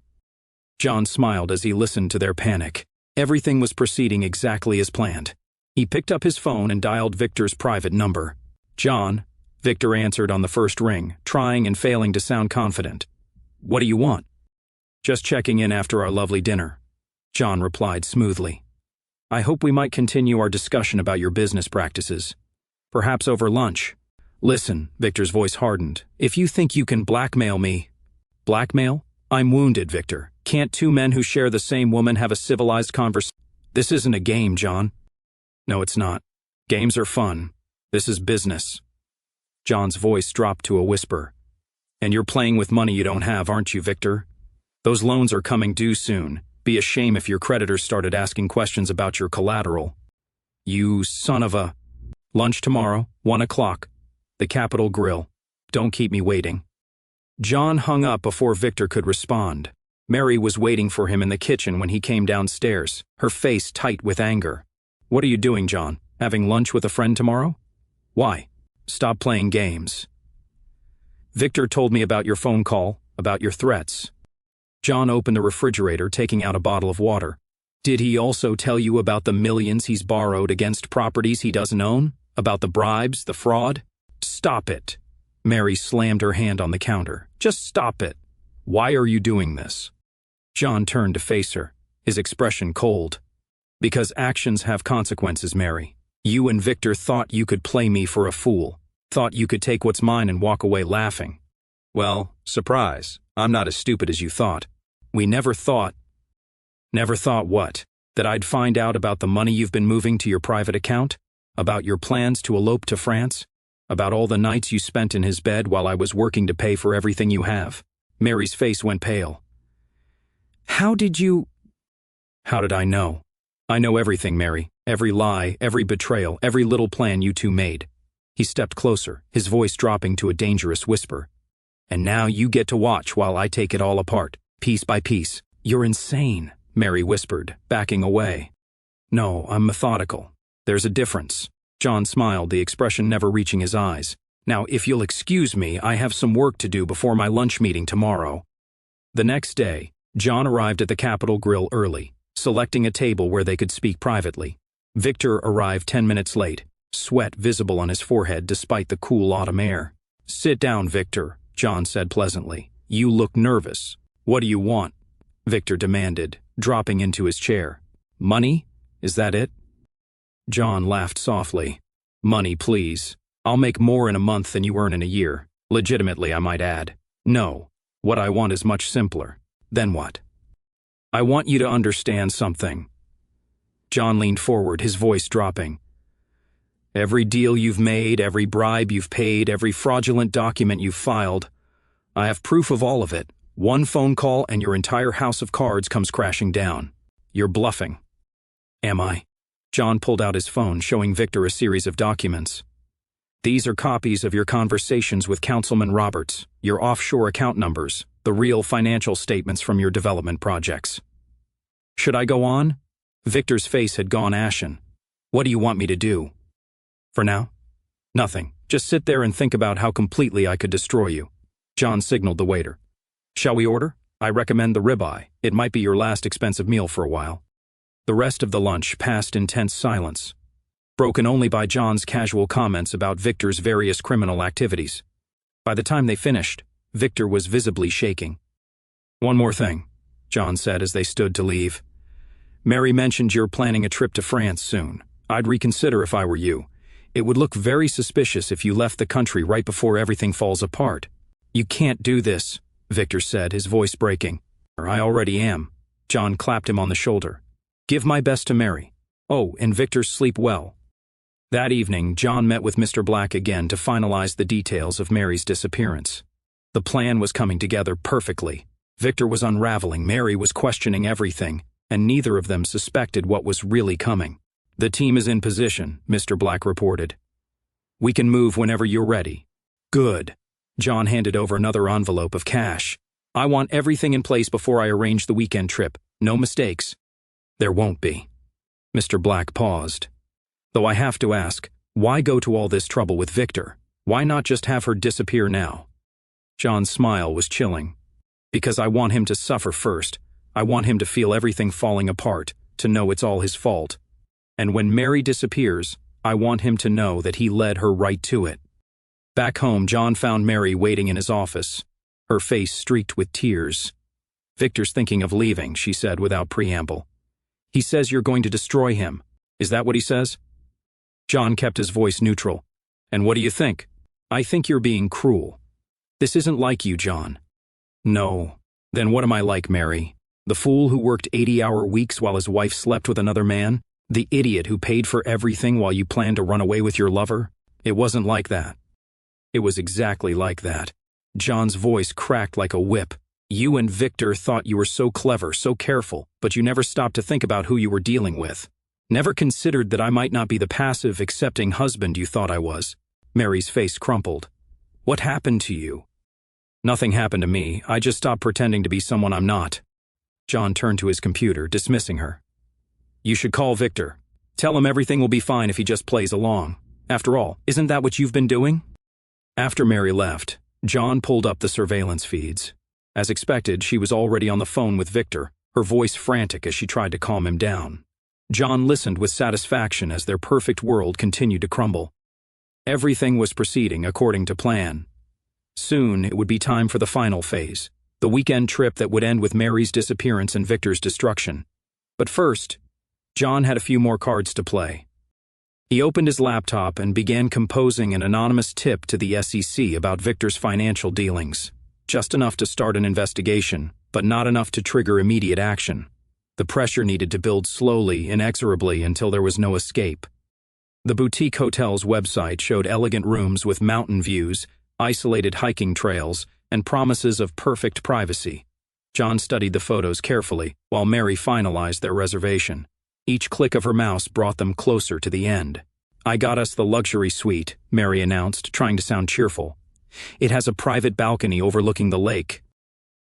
John smiled as he listened to their panic. Everything was proceeding exactly as planned. He picked up his phone and dialed Victor's private number. "John," Victor answered on the first ring, trying and failing to sound confident. "What do you want?" "Just checking in after our lovely dinner," John replied smoothly. "I hope we might continue our discussion about your business practices. Perhaps over lunch." "Listen," Victor's voice hardened. "If you think you can blackmail me—" "Blackmail? I'm wounded, Victor. Can't 2 men who share the same woman have a civilized conversation?" "This isn't a game, John." "No, it's not. Games are fun. This is business." John's voice dropped to a whisper. "And you're playing with money you don't have, aren't you, Victor? Those loans are coming due soon. Be a shame if your creditors started asking questions about your collateral. You son of a... Lunch tomorrow, 1 o'clock. The Capitol Grill. Don't keep me waiting. John hung up before Victor could respond. Mary was waiting for him in the kitchen when he came downstairs, her face tight with anger. What are you doing, John? Having lunch with a friend tomorrow? Why? Stop playing games. Victor told me about your phone call, about your threats. John opened the refrigerator, taking out a bottle of water. Did he also tell you about the millions he's borrowed against properties he doesn't own? About the bribes, the fraud? Stop it. Mary slammed her hand on the counter. Just stop it. Why are you doing this? John turned to face her, his expression cold. Because actions have consequences, Mary. You and Victor thought you could play me for a fool. Thought you could take what's mine and walk away laughing. Well, surprise. I'm not as stupid as you thought. We never thought... Never thought what? That I'd find out about the money you've been moving to your private account? About your plans to elope to France? About all the nights you spent in his bed while I was working to pay for everything you have? Mary's face went pale. How did you... How did I know? I know everything, Mary. Every lie, every betrayal, every little plan you two made. He stepped closer, his voice dropping to a dangerous whisper. And now you get to watch while I take it all apart, piece by piece. You're insane, Mary whispered, backing away. No, I'm methodical. There's a difference. John smiled, the expression never reaching his eyes. Now, if you'll excuse me, I have some work to do before my lunch meeting tomorrow. The next day, John arrived at the Capitol Grill early, selecting a table where they could speak privately. Victor arrived 10 minutes late, sweat visible on his forehead despite the cool autumn air. Sit down, Victor, John said pleasantly. You look nervous. What do you want? Victor demanded, dropping into his chair. Money? Is that it? John laughed softly. Money, please. I'll make more in a month than you earn in a year. Legitimately, I might add. No. What I want is much simpler. Then what? I want you to understand something. John leaned forward, his voice dropping. Every deal you've made, every bribe you've paid, every fraudulent document you've filed, I have proof of all of it. One phone call and your entire house of cards comes crashing down. You're bluffing. Am I? John pulled out his phone, showing Victor a series of documents. These are copies of your conversations with Councilman Roberts, your offshore account numbers, the real financial statements from your development projects. Should I go on? Victor's face had gone ashen. What do you want me to do? For now? Nothing. Just sit there and think about how completely I could destroy you. John signaled the waiter. Shall we order? I recommend the ribeye. It might be your last expensive meal for a while. The rest of the lunch passed in tense silence, broken only by John's casual comments about Victor's various criminal activities. By the time they finished, Victor was visibly shaking. One more thing, John said as they stood to leave. Mary mentioned you're planning a trip to France soon. I'd reconsider if I were you. It would look very suspicious if you left the country right before everything falls apart. You can't do this, Victor said, his voice breaking. I already am. John clapped him on the shoulder. Give my best to Mary. Oh, and Victor, sleep well. That evening, John met with Mr. Black again to finalize the details of Mary's disappearance. The plan was coming together perfectly. Victor was unraveling, Mary was questioning everything, and neither of them suspected what was really coming. The team is in position, Mr. Black reported. We can move whenever you're ready. Good. John handed over another envelope of cash. I want everything in place before I arrange the weekend trip. No mistakes. There won't be. Mr. Black paused. Though I have to ask, why go to all this trouble with Victor? Why not just have her disappear now? John's smile was chilling. Because I want him to suffer first. I want him to feel everything falling apart, to know it's all his fault. And when Mary disappears, I want him to know that he led her right to it. Back home, John found Mary waiting in his office, her face streaked with tears. Victor's thinking of leaving, she said without preamble. He says you're going to destroy him. Is that what he says? John kept his voice neutral. And what do you think? I think you're being cruel. This isn't like you, John. No. Then what am I like, Mary? The fool who worked 80-hour weeks while his wife slept with another man? The idiot who paid for everything while you planned to run away with your lover? It wasn't like that. It was exactly like that. John's voice cracked like a whip. You and Victor thought you were so clever, so careful, but you never stopped to think about who you were dealing with. Never considered that I might not be the passive, accepting husband you thought I was." Mary's face crumpled. "What happened to you?" "Nothing happened to me. I just stopped pretending to be someone I'm not." John turned to his computer, dismissing her. "You should call Victor. Tell him everything will be fine if he just plays along. After all, isn't that what you've been doing?" After Mary left, John pulled up the surveillance feeds. As expected, she was already on the phone with Victor, her voice frantic as she tried to calm him down. John listened with satisfaction as their perfect world continued to crumble. Everything was proceeding according to plan. Soon, it would be time for the final phase, the weekend trip that would end with Mary's disappearance and Victor's destruction. But first, John had a few more cards to play. He opened his laptop and began composing an anonymous tip to the SEC about Victor's financial dealings. Just enough to start an investigation, but not enough to trigger immediate action. The pressure needed to build slowly, inexorably, until there was no escape. The boutique hotel's website showed elegant rooms with mountain views, isolated hiking trails, and promises of perfect privacy. John studied the photos carefully, while Mary finalized their reservation. Each click of her mouse brought them closer to the end. "I got us the luxury suite," Mary announced, trying to sound cheerful. "It has a private balcony overlooking the lake."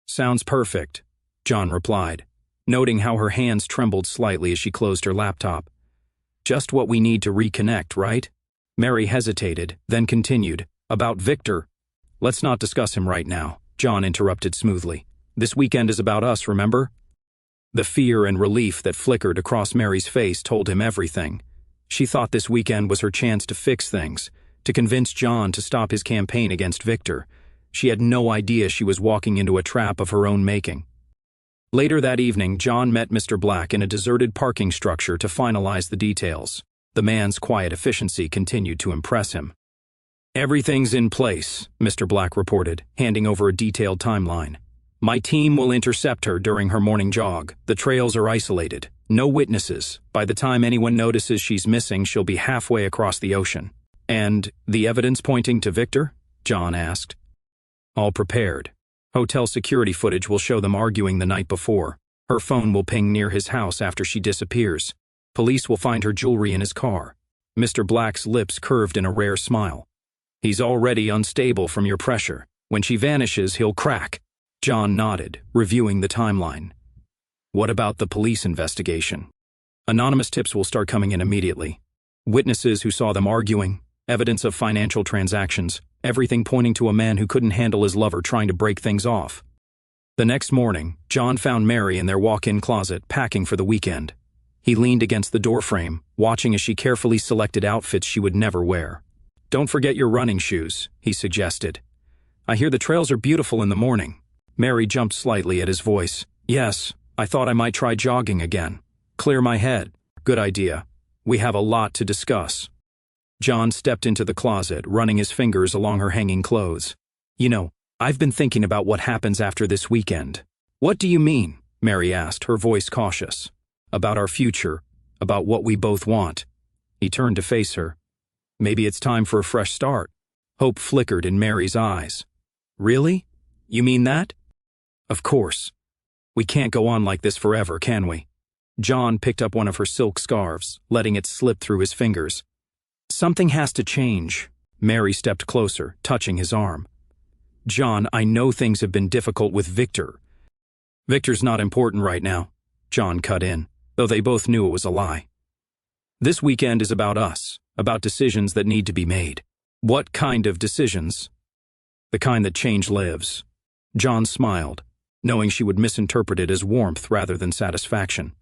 "Sounds perfect," John replied, noting how her hands trembled slightly as she closed her laptop. "Just what we need to reconnect, right?" Mary hesitated, then continued, "About Victor." "Let's not discuss him right now," John interrupted smoothly. "This weekend is about us, remember?" The fear and relief that flickered across Mary's face told him everything. She thought this weekend was her chance to fix things, to convince John to stop his campaign against Victor. She had no idea she was walking into a trap of her own making. Later that evening, John met Mr. Black in a deserted parking structure to finalize the details. The man's quiet efficiency continued to impress him. "Everything's in place," Mr. Black reported, handing over a detailed timeline. "My team will intercept her during her morning jog. The trails are isolated. No witnesses. By the time anyone notices she's missing, she'll be halfway across the ocean." "And the evidence pointing to Victor?" John asked. "All prepared. Hotel security footage will show them arguing the night before. Her phone will ping near his house after she disappears. Police will find her jewelry in his car." Mr. Black's lips curved in a rare smile. "He's already unstable from your pressure. When she vanishes, he'll crack." John nodded, reviewing the timeline. "What about the police investigation?" "Anonymous tips will start coming in immediately. Witnesses who saw them arguing, evidence of financial transactions, everything pointing to a man who couldn't handle his lover trying to break things off." The next morning, John found Mary in their walk-in closet, packing for the weekend. He leaned against the doorframe, watching as she carefully selected outfits she would never wear. "Don't forget your running shoes," he suggested. "I hear the trails are beautiful in the morning." Mary jumped slightly at his voice. "Yes, I thought I might try jogging again. Clear my head." "Good idea. We have a lot to discuss." John stepped into the closet, running his fingers along her hanging clothes. "You know, I've been thinking about what happens after this weekend." "What do you mean?" Mary asked, her voice cautious. "About our future, about what we both want." He turned to face her. "Maybe it's time for a fresh start." Hope flickered in Mary's eyes. "Really? You mean that?" "Of course. We can't go on like this forever, can we?" John picked up one of her silk scarves, letting it slip through his fingers. "Something has to change." Mary stepped closer, touching his arm. "John, I know things have been difficult with Victor." "Victor's not important right now," John cut in, though they both knew it was a lie. "This weekend is about us, about decisions that need to be made." "What kind of decisions?" "The kind that change lives." John smiled, knowing she would misinterpret it as warmth rather than satisfaction.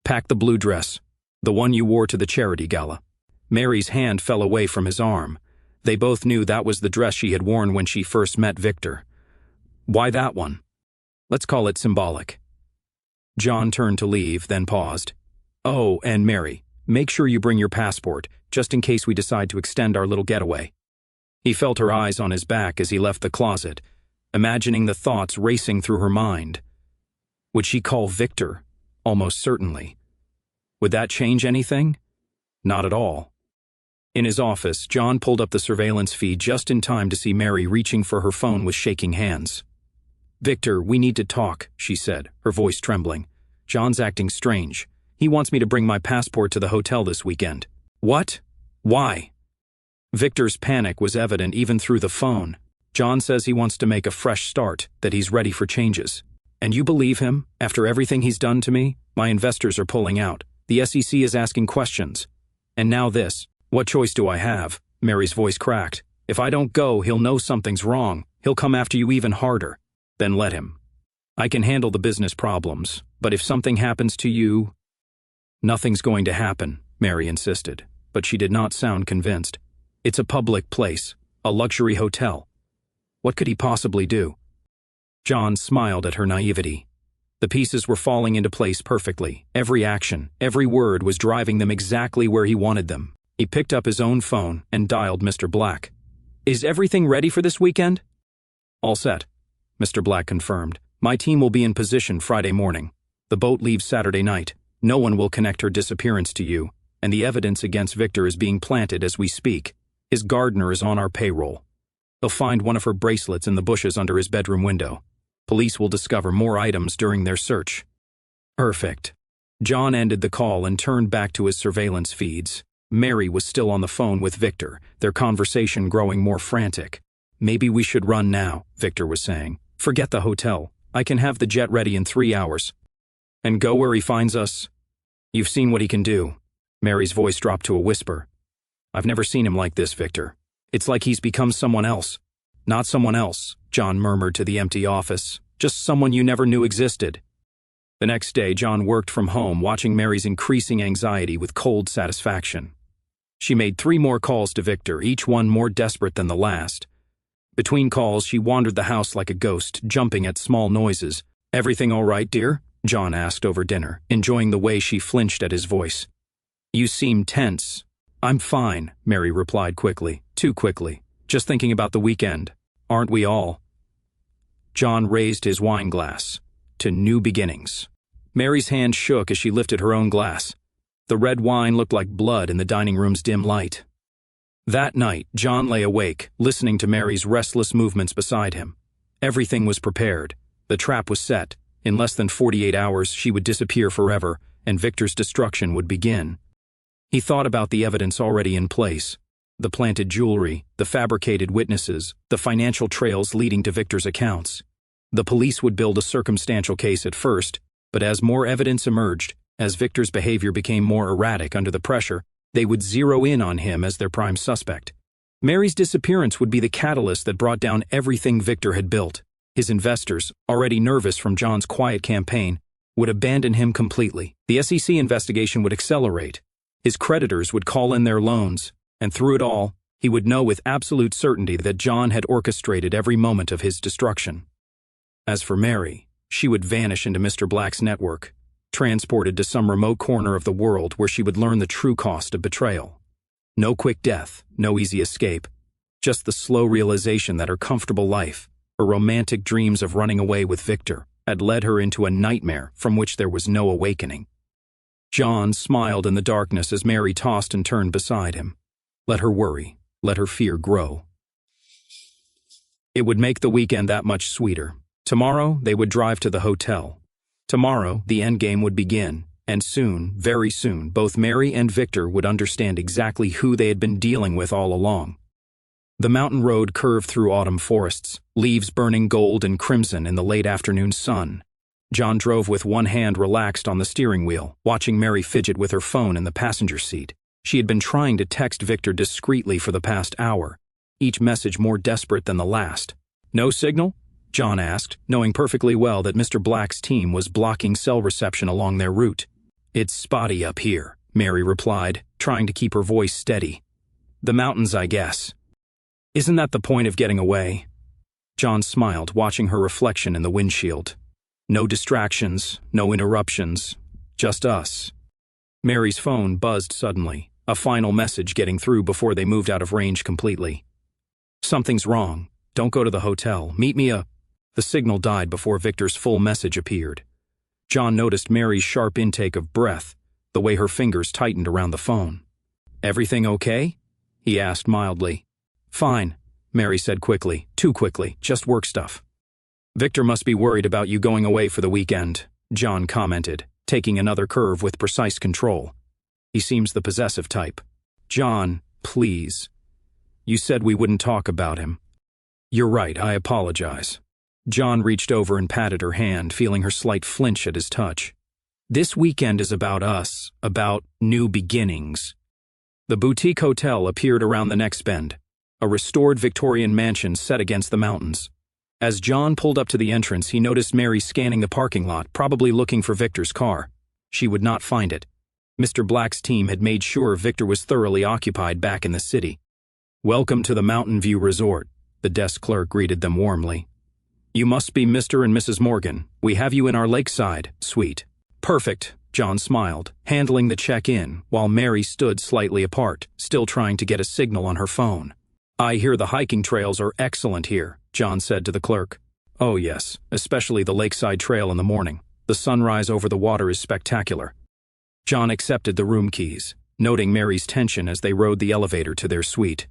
"Pack the blue dress, the one you wore to the charity gala." Mary's hand fell away from his arm. They both knew that was the dress she had worn when she first met Victor. "Why that one?" "Let's call it symbolic." John turned to leave, then paused. "Oh, and Mary, make sure you bring your passport, just in case we decide to extend our little getaway." He felt her eyes on his back as he left the closet, imagining the thoughts racing through her mind. Would she call Victor? Almost certainly. Would that change anything? Not at all. In his office, John pulled up the surveillance feed just in time to see Mary reaching for her phone with shaking hands. "Victor, we need to talk," she said, her voice trembling. "John's acting strange. He wants me to bring my passport to the hotel this weekend." "What? Why?" Victor's panic was evident even through the phone. "John says he wants to make a fresh start, that he's ready for changes." "And you believe him? After everything he's done to me? My investors are pulling out. The SEC is asking questions. And now this. What choice do I have?" Mary's voice cracked. "If I don't go, he'll know something's wrong. He'll come after you even harder." "Then let him. I can handle the business problems, but if something happens to you—" "Nothing's going to happen," Mary insisted, but she did not sound convinced. "It's a public place, a luxury hotel. What could he possibly do?" John smiled at her naivety. The pieces were falling into place perfectly. Every action, every word was driving them exactly where he wanted them. He picked up his own phone and dialed Mr. Black. "Is everything ready for this weekend?" "All set," Mr. Black confirmed. "My team will be in position Friday morning. The boat leaves Saturday night. No one will connect her disappearance to you, and the evidence against Victor is being planted as we speak. His gardener is on our payroll. They'll find one of her bracelets in the bushes under his bedroom window. Police will discover more items during their search." "Perfect." John ended the call and turned back to his surveillance feeds. Mary was still on the phone with Victor, their conversation growing more frantic. "Maybe we should run now," Victor was saying. "Forget the hotel. I can have the jet ready in 3 hours." "And go where he finds us?" "You've seen what he can do." Mary's voice dropped to a whisper. "I've never seen him like this, Victor. It's like he's become someone else." "Not someone else," John murmured to the empty office. "Just someone you never knew existed." The next day, John worked from home, watching Mary's increasing anxiety with cold satisfaction. She made 3 more calls to Victor, each one more desperate than the last. Between calls, she wandered the house like a ghost, jumping at small noises. "Everything all right, dear?" John asked over dinner, enjoying the way she flinched at his voice. "You seem tense." "I'm fine," Mary replied quickly, too quickly. "Just thinking about the weekend. Aren't we all?" John raised his wine glass. "To new beginnings." Mary's hand shook as she lifted her own glass. The red wine looked like blood in the dining room's dim light. That night, John lay awake, listening to Mary's restless movements beside him. Everything was prepared. The trap was set. In less than 48 hours, she would disappear forever, and Victor's destruction would begin. He thought about the evidence already in place. The planted jewelry, the fabricated witnesses, the financial trails leading to Victor's accounts. The police would build a circumstantial case at first, but as more evidence emerged, as Victor's behavior became more erratic under the pressure, they would zero in on him as their prime suspect. Mary's disappearance would be the catalyst that brought down everything Victor had built. His investors, already nervous from John's quiet campaign, would abandon him completely. The SEC investigation would accelerate. His creditors would call in their loans, and through it all, he would know with absolute certainty that John had orchestrated every moment of his destruction. As for Mary, she would vanish into Mr. Black's network, transported to some remote corner of the world where she would learn the true cost of betrayal. No quick death, no easy escape, just the slow realization that her comfortable life, her romantic dreams of running away with Victor, had led her into a nightmare from which there was no awakening. John smiled in the darkness as Mary tossed and turned beside him. Let her worry, let her fear grow. It would make the weekend that much sweeter. Tomorrow, they would drive to the hotel. Tomorrow, the endgame would begin, and soon, very soon, both Mary and Victor would understand exactly who they had been dealing with all along. The mountain road curved through autumn forests, leaves burning gold and crimson in the late afternoon sun. John drove with one hand relaxed on the steering wheel, watching Mary fidget with her phone in the passenger seat. She had been trying to text Victor discreetly for the past hour, each message more desperate than the last. "No signal?" John asked, knowing perfectly well that Mr. Black's team was blocking cell reception along their route. "It's spotty up here," Mary replied, trying to keep her voice steady. "The mountains, I guess." "Isn't that the point of getting away?" John smiled, watching her reflection in the windshield. "No distractions, no interruptions, just us." Mary's phone buzzed suddenly, a final message getting through before they moved out of range completely. "Something's wrong. Don't go to the hotel. Meet me a—" The signal died before Victor's full message appeared. John noticed Mary's sharp intake of breath, the way her fingers tightened around the phone. "Everything okay?" he asked mildly. "Fine," Mary said quickly, too quickly, "just work stuff." Victor must be worried about you going away for the weekend, John commented, taking another curve with precise control. He seems the possessive type. John, please. You said we wouldn't talk about him. You're right, I apologize. John reached over and patted her hand, feeling her slight flinch at his touch. This weekend is about us, about new beginnings. The boutique hotel appeared around the next bend, a restored Victorian mansion set against the mountains. As John pulled up to the entrance, he noticed Mary scanning the parking lot, probably looking for Victor's car. She would not find it. Mr. Black's team had made sure Victor was thoroughly occupied back in the city. Welcome to the Mountain View Resort, the desk clerk greeted them warmly. You must be Mr. and Mrs. Morgan. We have you in our lakeside suite. Perfect, John smiled, handling the check-in, while Mary stood slightly apart, still trying to get a signal on her phone. I hear the hiking trails are excellent here, John said to the clerk. Oh yes, especially the lakeside trail in the morning. The sunrise over the water is spectacular. John accepted the room keys, noting Mary's tension as they rode the elevator to their suite.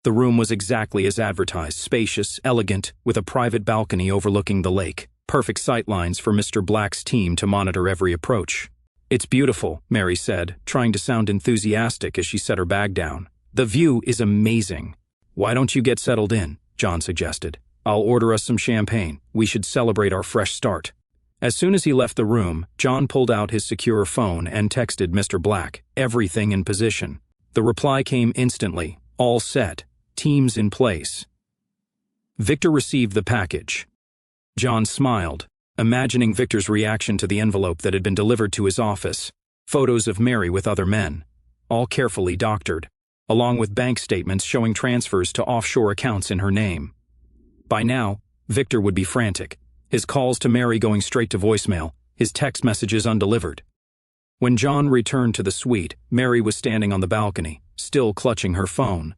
The room was exactly as advertised, spacious, elegant, with a private balcony overlooking the lake. Perfect sightlines for Mr. Black's team to monitor every approach. It's beautiful, Mary said, trying to sound enthusiastic as she set her bag down. The view is amazing. Why don't you get settled in? John suggested. I'll order us some champagne. We should celebrate our fresh start. As soon as he left the room, John pulled out his secure phone and texted Mr. Black, everything in position. The reply came instantly, all set. Teams in place. Victor received the package. John smiled, imagining Victor's reaction to the envelope that had been delivered to his office. Photos of Mary with other men, all carefully doctored, along with bank statements showing transfers to offshore accounts in her name. By now, Victor would be frantic, his calls to Mary going straight to voicemail, his text messages undelivered. When John returned to the suite, Mary was standing on the balcony, still clutching her phone.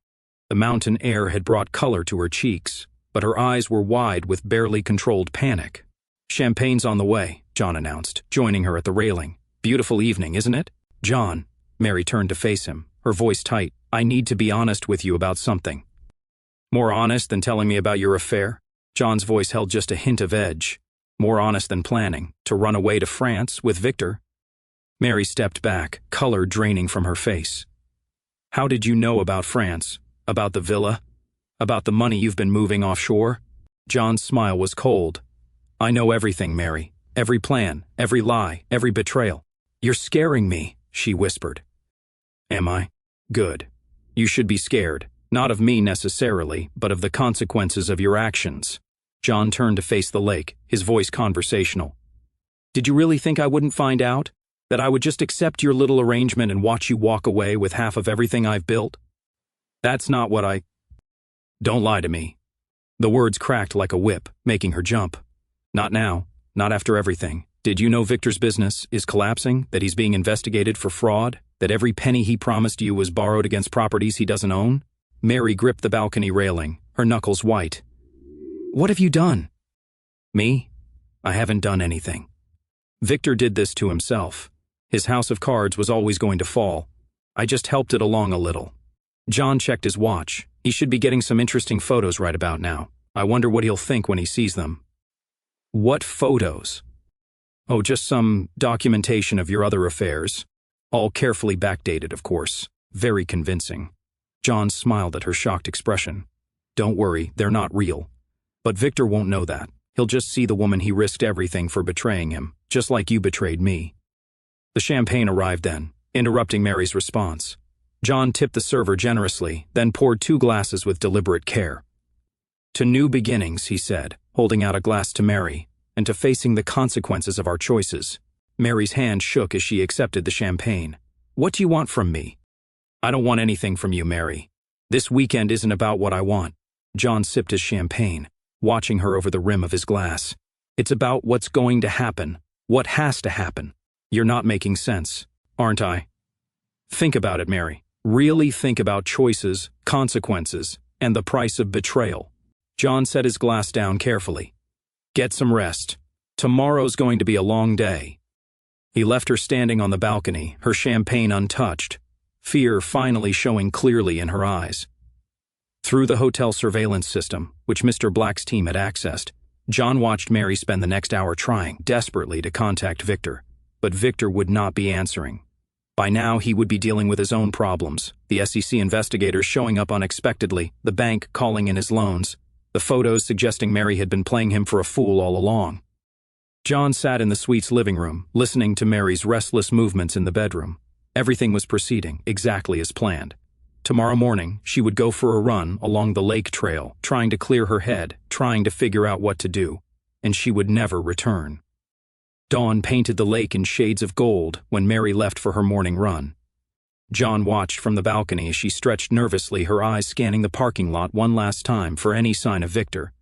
The mountain air had brought color to her cheeks, but her eyes were wide with barely controlled panic. Champagne's on the way, John announced, joining her at the railing. Beautiful evening, isn't it? John. Mary turned to face him, her voice tight. I need to be honest with you about something. More honest than telling me about your affair? John's voice held just a hint of edge. More honest than planning to run away to France with Victor? Mary stepped back, color draining from her face. How did you know about France? About the villa? About the money you've been moving offshore? John's smile was cold. I know everything, Mary. Every plan, every lie, every betrayal. You're scaring me, she whispered. Am I? Good. You should be scared, not of me necessarily, but of the consequences of your actions. John turned to face the lake, his voice conversational. Did you really think I wouldn't find out? That I would just accept your little arrangement and watch you walk away with half of everything I've built? That's not what I... Don't lie to me. The words cracked like a whip, making her jump. Not now. Not after everything. Did you know Victor's business is collapsing? That he's being investigated for fraud? That every penny he promised you was borrowed against properties he doesn't own? Mary gripped the balcony railing, her knuckles white. What have you done? Me? I haven't done anything. Victor did this to himself. His house of cards was always going to fall. I just helped it along a little. John checked his watch. He should be getting some interesting photos right about now. I wonder what he'll think when he sees them. What photos? Oh, just some documentation of your other affairs. All carefully backdated, of course. Very convincing. John smiled at her shocked expression. Don't worry, they're not real. But Victor won't know that. He'll just see the woman he risked everything for betraying him, just like you betrayed me. The champagne arrived then, interrupting Mary's response. John tipped the server generously, then poured 2 glasses with deliberate care. To new beginnings, he said, holding out a glass to Mary, and to facing the consequences of our choices. Mary's hand shook as she accepted the champagne. What do you want from me? I don't want anything from you, Mary. This weekend isn't about what I want. John sipped his champagne, watching her over the rim of his glass. It's about what's going to happen, what has to happen. You're not making sense, aren't I? Think about it, Mary. Really think about choices, consequences, and the price of betrayal. John set his glass down carefully. Get some rest. Tomorrow's going to be a long day. He left her standing on the balcony, her champagne untouched, fear finally showing clearly in her eyes. Through the hotel surveillance system, which Mr. Black's team had accessed, John watched Mary spend the next hour trying desperately to contact Victor, but Victor would not be answering. By now, he would be dealing with his own problems, the SEC investigators showing up unexpectedly, the bank calling in his loans, the photos suggesting Mary had been playing him for a fool all along. John sat in the suite's living room, listening to Mary's restless movements in the bedroom. Everything was proceeding exactly as planned. Tomorrow morning, she would go for a run along the lake trail, trying to clear her head, trying to figure out what to do, and she would never return. Dawn painted the lake in shades of gold when Mary left for her morning run. John watched from the balcony as she stretched nervously, her eyes scanning the parking lot one last time for any sign of Victor.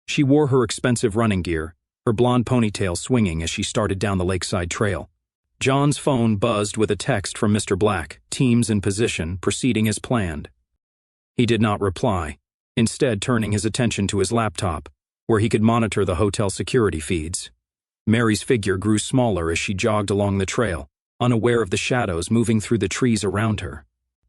She wore her expensive running gear, her blonde ponytail swinging as she started down the lakeside trail. John's phone buzzed with a text from Mr. Black, teams in position, proceeding as planned. He did not reply, instead turning his attention to his laptop, where he could monitor the hotel security feeds. Mary's figure grew smaller as she jogged along the trail, unaware of the shadows moving through the trees around her.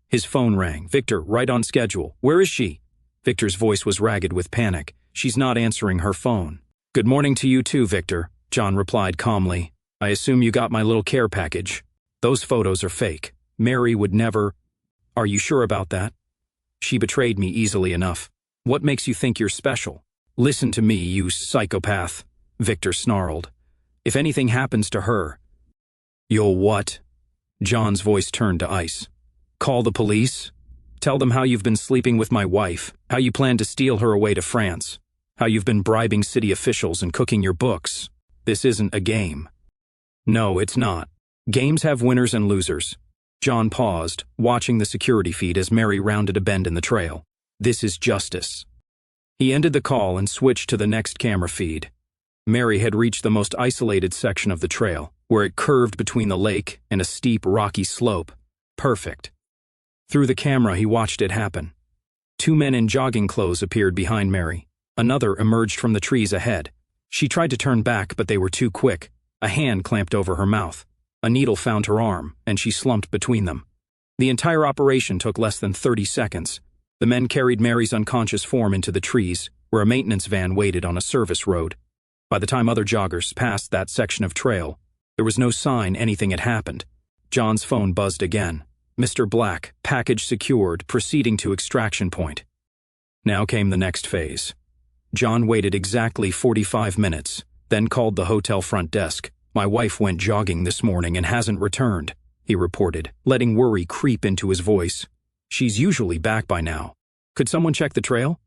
His phone rang. "Victor, right on schedule. Where is she?" Victor's voice was ragged with panic. "She's not answering her phone." "Good morning to you too, Victor," John replied calmly. "I assume you got my little care package. Those photos are fake. Mary would never—" "Are you sure about that?" "She betrayed me easily enough. What makes you think you're special?" "Listen to me, you psychopath," Victor snarled. "If anything happens to her—" "You'll what?" John's voice turned to ice. "Call the police? Tell them how you've been sleeping with my wife, how you plan to steal her away to France, how you've been bribing city officials and cooking your books. This isn't a game." "No, it's not. Games have winners and losers." John paused, watching the security feed as Mary rounded a bend in the trail. "This is justice." He ended the call and switched to the next camera feed. Mary had reached the most isolated section of the trail, where it curved between the lake and a steep, rocky slope. Perfect. Through the camera, he watched it happen. 2 men in jogging clothes appeared behind Mary. Another emerged from the trees ahead. She tried to turn back, but they were too quick. A hand clamped over her mouth. A needle found her arm, and she slumped between them. The entire operation took less than 30 seconds. The men carried Mary's unconscious form into the trees, where a maintenance van waited on a service road. By the time other joggers passed that section of trail, there was no sign anything had happened. John's phone buzzed again. "Mr. Black, package secured, proceeding to extraction point." Now came the next phase. John waited exactly 45 minutes, then called the hotel front desk. "My wife went jogging this morning and hasn't returned," he reported, letting worry creep into his voice. "She's usually back by now. Could someone check the trail?"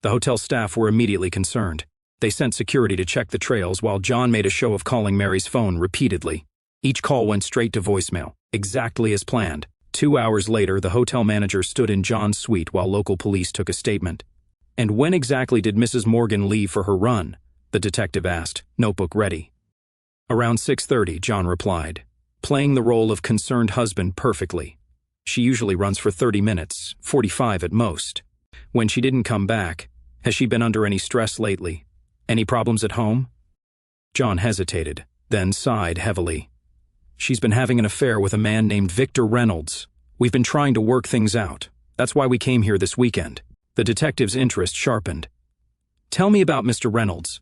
The hotel staff were immediately concerned. They sent security to check the trails while John made a show of calling Mary's phone repeatedly. Each call went straight to voicemail, exactly as planned. 2 hours later, the hotel manager stood in John's suite while local police took a statement. "And when exactly did Mrs. Morgan leave for her run?" the detective asked, notebook ready. "Around 6:30, John replied, playing the role of concerned husband perfectly. "She usually runs for 30 minutes, 45 at most. When she didn't come back, has she been under any stress lately? Any problems at home?" John hesitated, then sighed heavily. "She's been having an affair with a man named Victor Reynolds. We've been trying to work things out. That's why we came here this weekend." The detective's interest sharpened. "Tell me about Mr. Reynolds."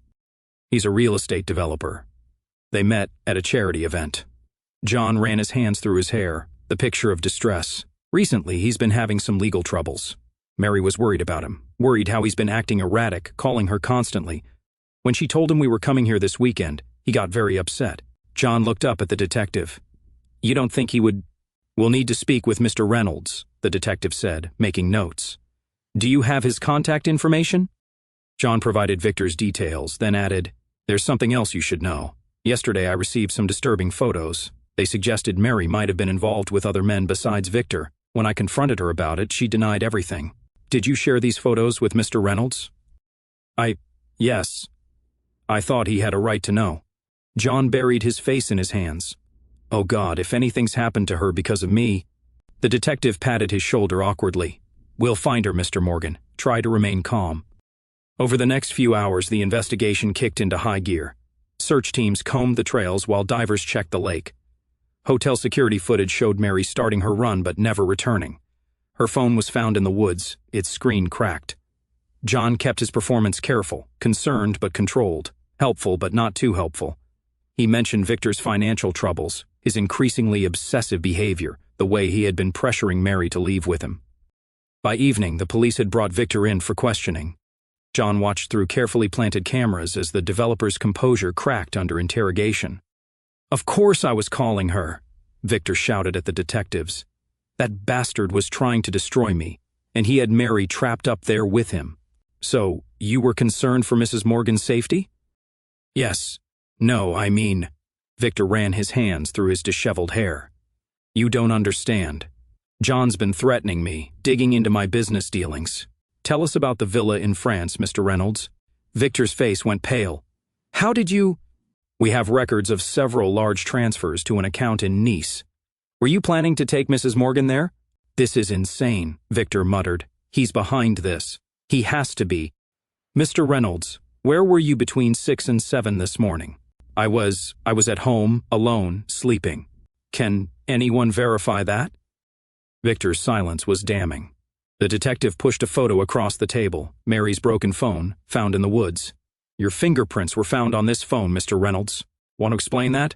"He's a real estate developer. They met at a charity event." John ran his hands through his hair, the picture of distress. "Recently, he's been having some legal troubles." Mary was worried about him, worried how he's been acting erratic, calling her constantly. When she told him we were coming here this weekend, he got very upset. John looked up at the detective. "You don't think he would—" "We'll need to speak with Mr. Reynolds," the detective said, making notes. "Do you have his contact information?" John provided Victor's details, then added, "There's something else you should know. Yesterday I received some disturbing photos. They suggested Mary might have been involved with other men besides Victor. When I confronted her about it, she denied everything. Did you share these photos with Mr. Reynolds?" Yes. I thought he had a right to know." John buried his face in his hands. "Oh God, if anything's happened to her because of me—" The detective patted his shoulder awkwardly. "We'll find her, Mr. Morgan. Try to remain calm." Over the next few hours, the investigation kicked into high gear. Search teams combed the trails while divers checked the lake. Hotel security footage showed Mary starting her run but never returning. Her phone was found in the woods, its screen cracked. John kept his performance careful, concerned but controlled, helpful but not too helpful. He mentioned Victor's financial troubles, his increasingly obsessive behavior, the way he had been pressuring Mary to leave with him. By evening, the police had brought Victor in for questioning. John watched through carefully planted cameras as the developer's composure cracked under interrogation. "Of course I was calling her," Victor shouted at the detectives. "That bastard was trying to destroy me, and he had Mary trapped up there with him. So, you were concerned for Mrs. Morgan's safety?" "Yes. No, I mean..." Victor ran his hands through his disheveled hair. "You don't understand. John's been threatening me, digging into my business dealings. Tell us about the villa in France, Mr. Reynolds." Victor's face went pale. "How did you..." "We have records of several large transfers to an account in Nice. Were you planning to take Mrs. Morgan there?" "This is insane," Victor muttered. "He's behind this. He has to be." "Mr. Reynolds, where were you between 6 and 7 this morning?" I was at home, alone, sleeping. Can anyone verify that?" Victor's silence was damning. The detective pushed a photo across the table, Mary's broken phone, found in the woods. "Your fingerprints were found on this phone, Mr. Reynolds. Want to explain that?"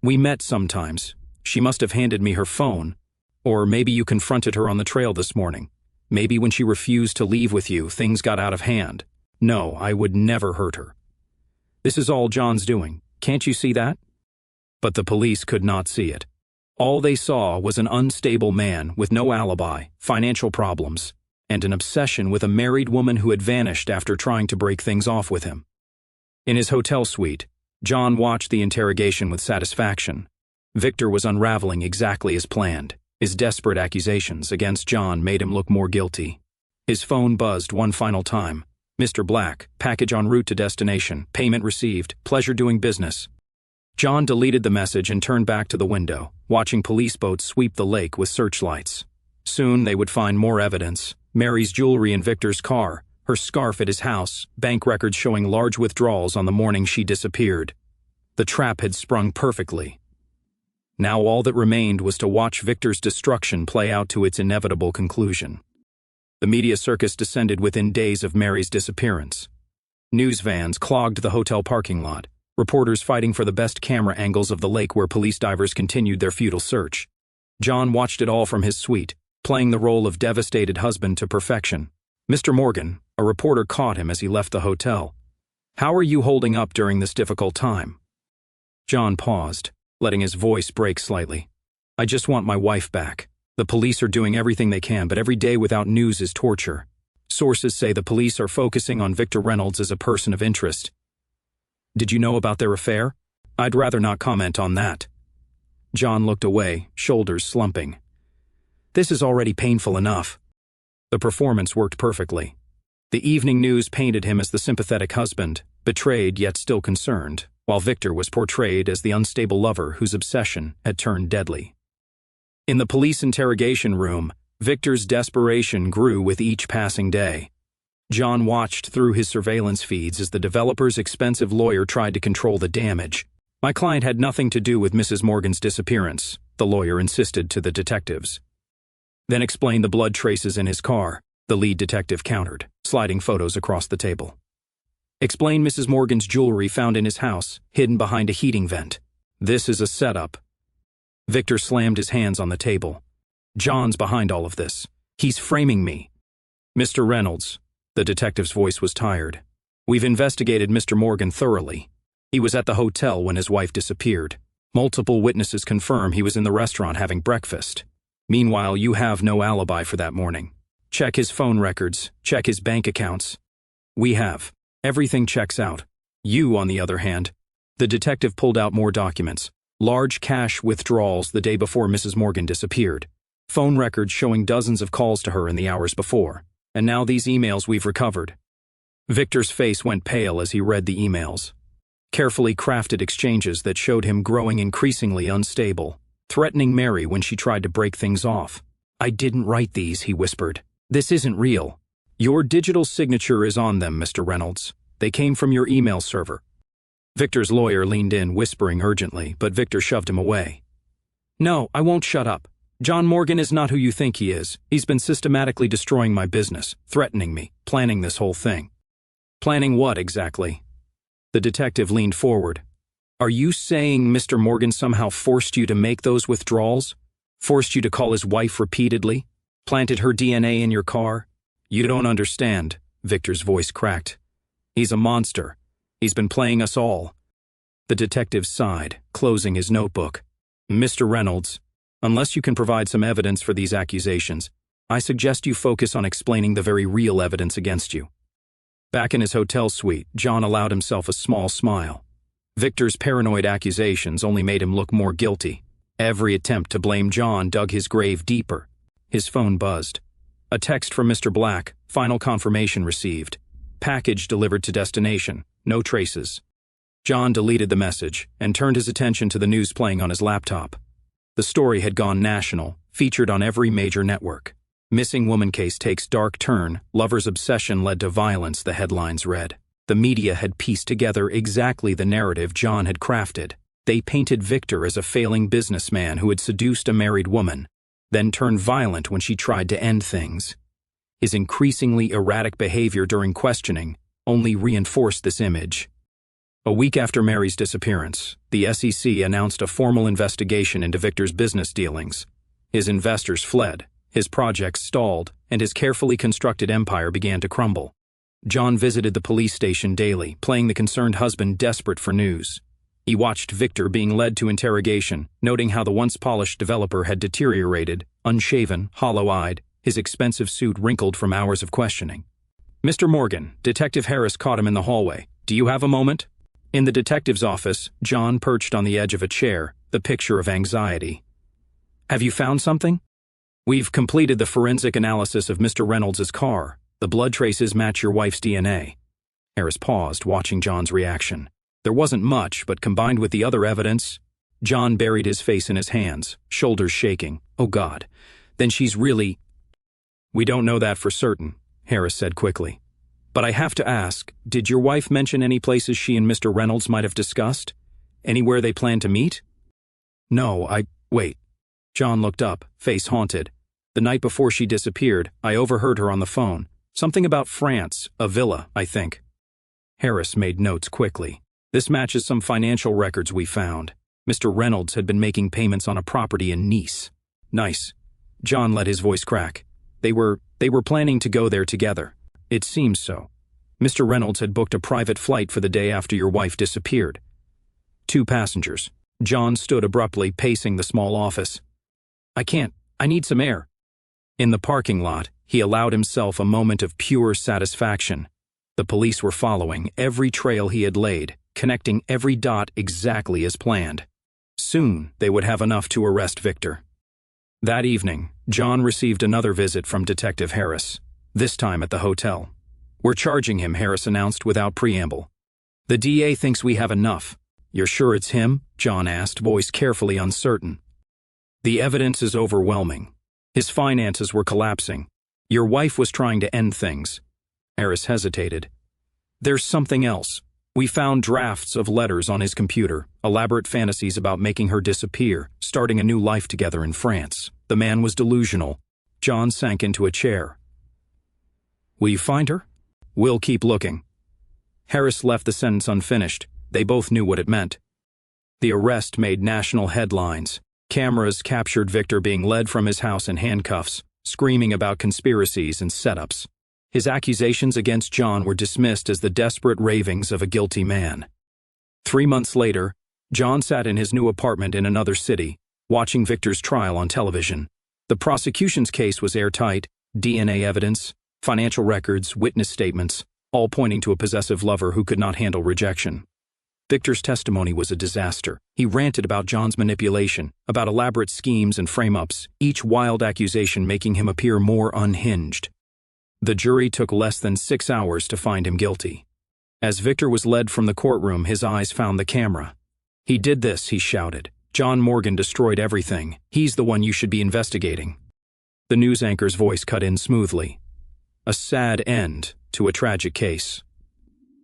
We met sometimes. She must have handed me her phone. Or maybe you confronted her on the trail this morning. Maybe when she refused to leave with you, things got out of hand. No, I would never hurt her. This is all John's doing. Can't you see that?" But the police could not see it. All they saw was an unstable man with no alibi, financial problems, and an obsession with a married woman who had vanished after trying to break things off with him. In his hotel suite, John watched the interrogation with satisfaction. Victor was unraveling exactly as planned. His desperate accusations against John made him look more guilty. His phone buzzed one final time. "Mr. Black, package en route to destination, payment received, pleasure doing business." John deleted the message and turned back to the window, watching police boats sweep the lake with searchlights. Soon they would find more evidence: Mary's jewelry in Victor's car, her scarf at his house, bank records showing large withdrawals on the morning she disappeared. The trap had sprung perfectly. Now all that remained was to watch Victor's destruction play out to its inevitable conclusion. The media circus descended within days of Mary's disappearance. News vans clogged the hotel parking lot, reporters fighting for the best camera angles of the lake where police divers continued their futile search. John watched it all from his suite, playing the role of devastated husband to perfection. "Mr. Morgan," a reporter caught him as he left the hotel. "How are you holding up during this difficult time?" John paused, letting his voice break slightly. "I just want my wife back. The police are doing everything they can, but every day without news is torture. Sources say the police are focusing on Victor Reynolds as a person of interest. Did you know about their affair? I'd rather not comment on that." John looked away, shoulders slumping. "This is already painful enough." The performance worked perfectly. The evening news painted him as the sympathetic husband, betrayed yet still concerned, while Victor was portrayed as the unstable lover whose obsession had turned deadly. In the police interrogation room, Victor's desperation grew with each passing day. John watched through his surveillance feeds as the developer's expensive lawyer tried to control the damage. "My client had nothing to do with Mrs. Morgan's disappearance," the lawyer insisted to the detectives. "Then explain the blood traces in his car," the lead detective countered, sliding photos across the table. "Explain Mrs. Morgan's jewelry found in his house, hidden behind a heating vent. This is a setup." Victor slammed his hands on the table. "John's behind all of this. He's framing me." "Mr. Reynolds," the detective's voice was tired, "we've investigated Mr. Morgan thoroughly. He was at the hotel when his wife disappeared. Multiple witnesses confirm he was in the restaurant having breakfast. Meanwhile, you have no alibi for that morning. Check his phone records, check his bank accounts. We have. Everything checks out. You, on the other hand..." The detective pulled out more documents. Large cash withdrawals the day before Mrs. Morgan disappeared. Phone records showing dozens of calls to her in the hours before. And now these emails we've recovered. Victor's face went pale as he read the emails. Carefully crafted exchanges that showed him growing increasingly unstable, threatening Mary when she tried to break things off. "I didn't write these," he whispered. "This isn't real. Your digital signature is on them, Mr. Reynolds. They came from your email server." Victor's lawyer leaned in, whispering urgently, but Victor shoved him away. "No, I won't shut up. John Morgan is not who you think he is. He's been systematically destroying my business, threatening me, planning this whole thing. Planning what exactly? The detective leaned forward. Are you saying Mr. Morgan somehow forced you to make those withdrawals? Forced you to call his wife repeatedly? Planted her DNA in your car? You don't understand, Victor's voice cracked. He's a monster. He's been playing us all. The detective sighed, closing his notebook. Mr. Reynolds, unless you can provide some evidence for these accusations, I suggest you focus on explaining the very real evidence against you. Back in his hotel suite, John allowed himself a small smile. Victor's paranoid accusations only made him look more guilty. Every attempt to blame John dug his grave deeper. His phone buzzed. A text from Mr. Black, final confirmation received. Package delivered to destination, no traces. John deleted the message and turned his attention to the news playing on his laptop. The story had gone national, featured on every major network. Missing woman case takes dark turn, lover's obsession led to violence, the headlines read. The media had pieced together exactly the narrative John had crafted. They painted Victor as a failing businessman who had seduced a married woman, then turned violent when she tried to end things. His increasingly erratic behavior during questioning only reinforced this image. A week after Mary's disappearance, the SEC announced a formal investigation into Victor's business dealings. His investors fled, his projects stalled, and his carefully constructed empire began to crumble. John visited the police station daily, playing the concerned husband desperate for news. He watched Victor being led to interrogation, noting how the once polished developer had deteriorated, unshaven, hollow-eyed, his expensive suit wrinkled from hours of questioning. Mr. Morgan, Detective Harris caught him in the hallway. Do you have a moment? In the detective's office, John perched on the edge of a chair, the picture of anxiety. Have you found something? We've completed the forensic analysis of Mr. Reynolds' car. The blood traces match your wife's DNA. Harris paused, watching John's reaction. There wasn't much, but combined with the other evidence, John buried his face in his hands, shoulders shaking. Oh God, then she's really... We don't know that for certain, Harris said quickly. But I have to ask, did your wife mention any places she and Mr. Reynolds might have discussed? Anywhere they planned to meet? No, wait. John looked up, face haunted. The night before she disappeared, I overheard her on the phone. Something about France, a villa, I think. Harris made notes quickly. This matches some financial records we found. Mr. Reynolds had been making payments on a property in Nice. Nice. John let his voice crack. They were planning to go there together. It seems so. Mr. Reynolds had booked a private flight for the day after your wife disappeared. 2 passengers. John stood abruptly, pacing the small office. I need some air. In the parking lot, he allowed himself a moment of pure satisfaction. The police were following every trail he had laid, connecting every dot exactly as planned. Soon, they would have enough to arrest Victor. That evening, John received another visit from Detective Harris, this time at the hotel. We're charging him, Harris announced without preamble. The DA thinks we have enough. You're sure it's him? John asked, voice carefully uncertain. The evidence is overwhelming. His finances were collapsing. Your wife was trying to end things. Harris hesitated. There's something else. We found drafts of letters on his computer, elaborate fantasies about making her disappear, starting a new life together in France. The man was delusional. John sank into a chair. Will you find her? We'll keep looking. Harris left the sentence unfinished. They both knew what it meant. The arrest made national headlines. Cameras captured Victor being led from his house in handcuffs, screaming about conspiracies and setups. His accusations against John were dismissed as the desperate ravings of a guilty man. 3 months later, John sat in his new apartment in another city, watching Victor's trial on television. The prosecution's case was airtight, DNA evidence, financial records, witness statements, all pointing to a possessive lover who could not handle rejection. Victor's testimony was a disaster. He ranted about John's manipulation, about elaborate schemes and frame-ups, each wild accusation making him appear more unhinged. The jury took less than 6 hours to find him guilty. As Victor was led from the courtroom, his eyes found the camera. He did this, he shouted. John Morgan destroyed everything. He's the one you should be investigating. The news anchor's voice cut in smoothly. A sad end to a tragic case.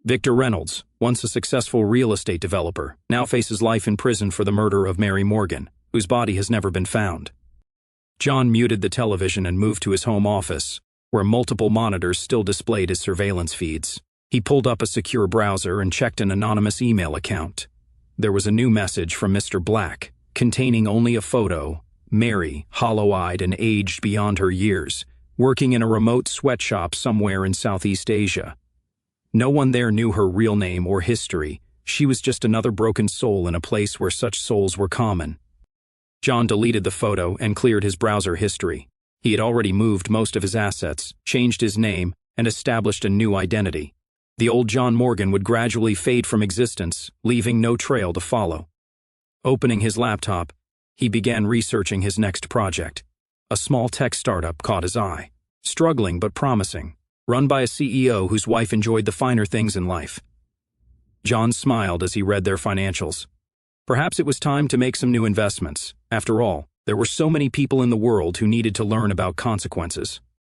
Victor Reynolds, once a successful real estate developer, now faces life in prison for the murder of Mary Morgan, whose body has never been found. John muted the television and moved to his home office, where multiple monitors still displayed his surveillance feeds. He pulled up a secure browser and checked an anonymous email account. There was a new message from Mr. Black, containing only a photo: Mary, hollow-eyed and aged beyond her years, working in a remote sweatshop somewhere in Southeast Asia. No one there knew her real name or history. She was just another broken soul in a place where such souls were common. John deleted the photo and cleared his browser history. He had already moved most of his assets, changed his name, and established a new identity. The old John Morgan would gradually fade from existence, leaving no trail to follow. Opening his laptop, he began researching his next project. A small tech startup caught his eye. Struggling but promising, run by a CEO whose wife enjoyed the finer things in life. John smiled as he read their financials. Perhaps it was time to make some new investments. After all, there were so many people in the world who needed to learn about consequences.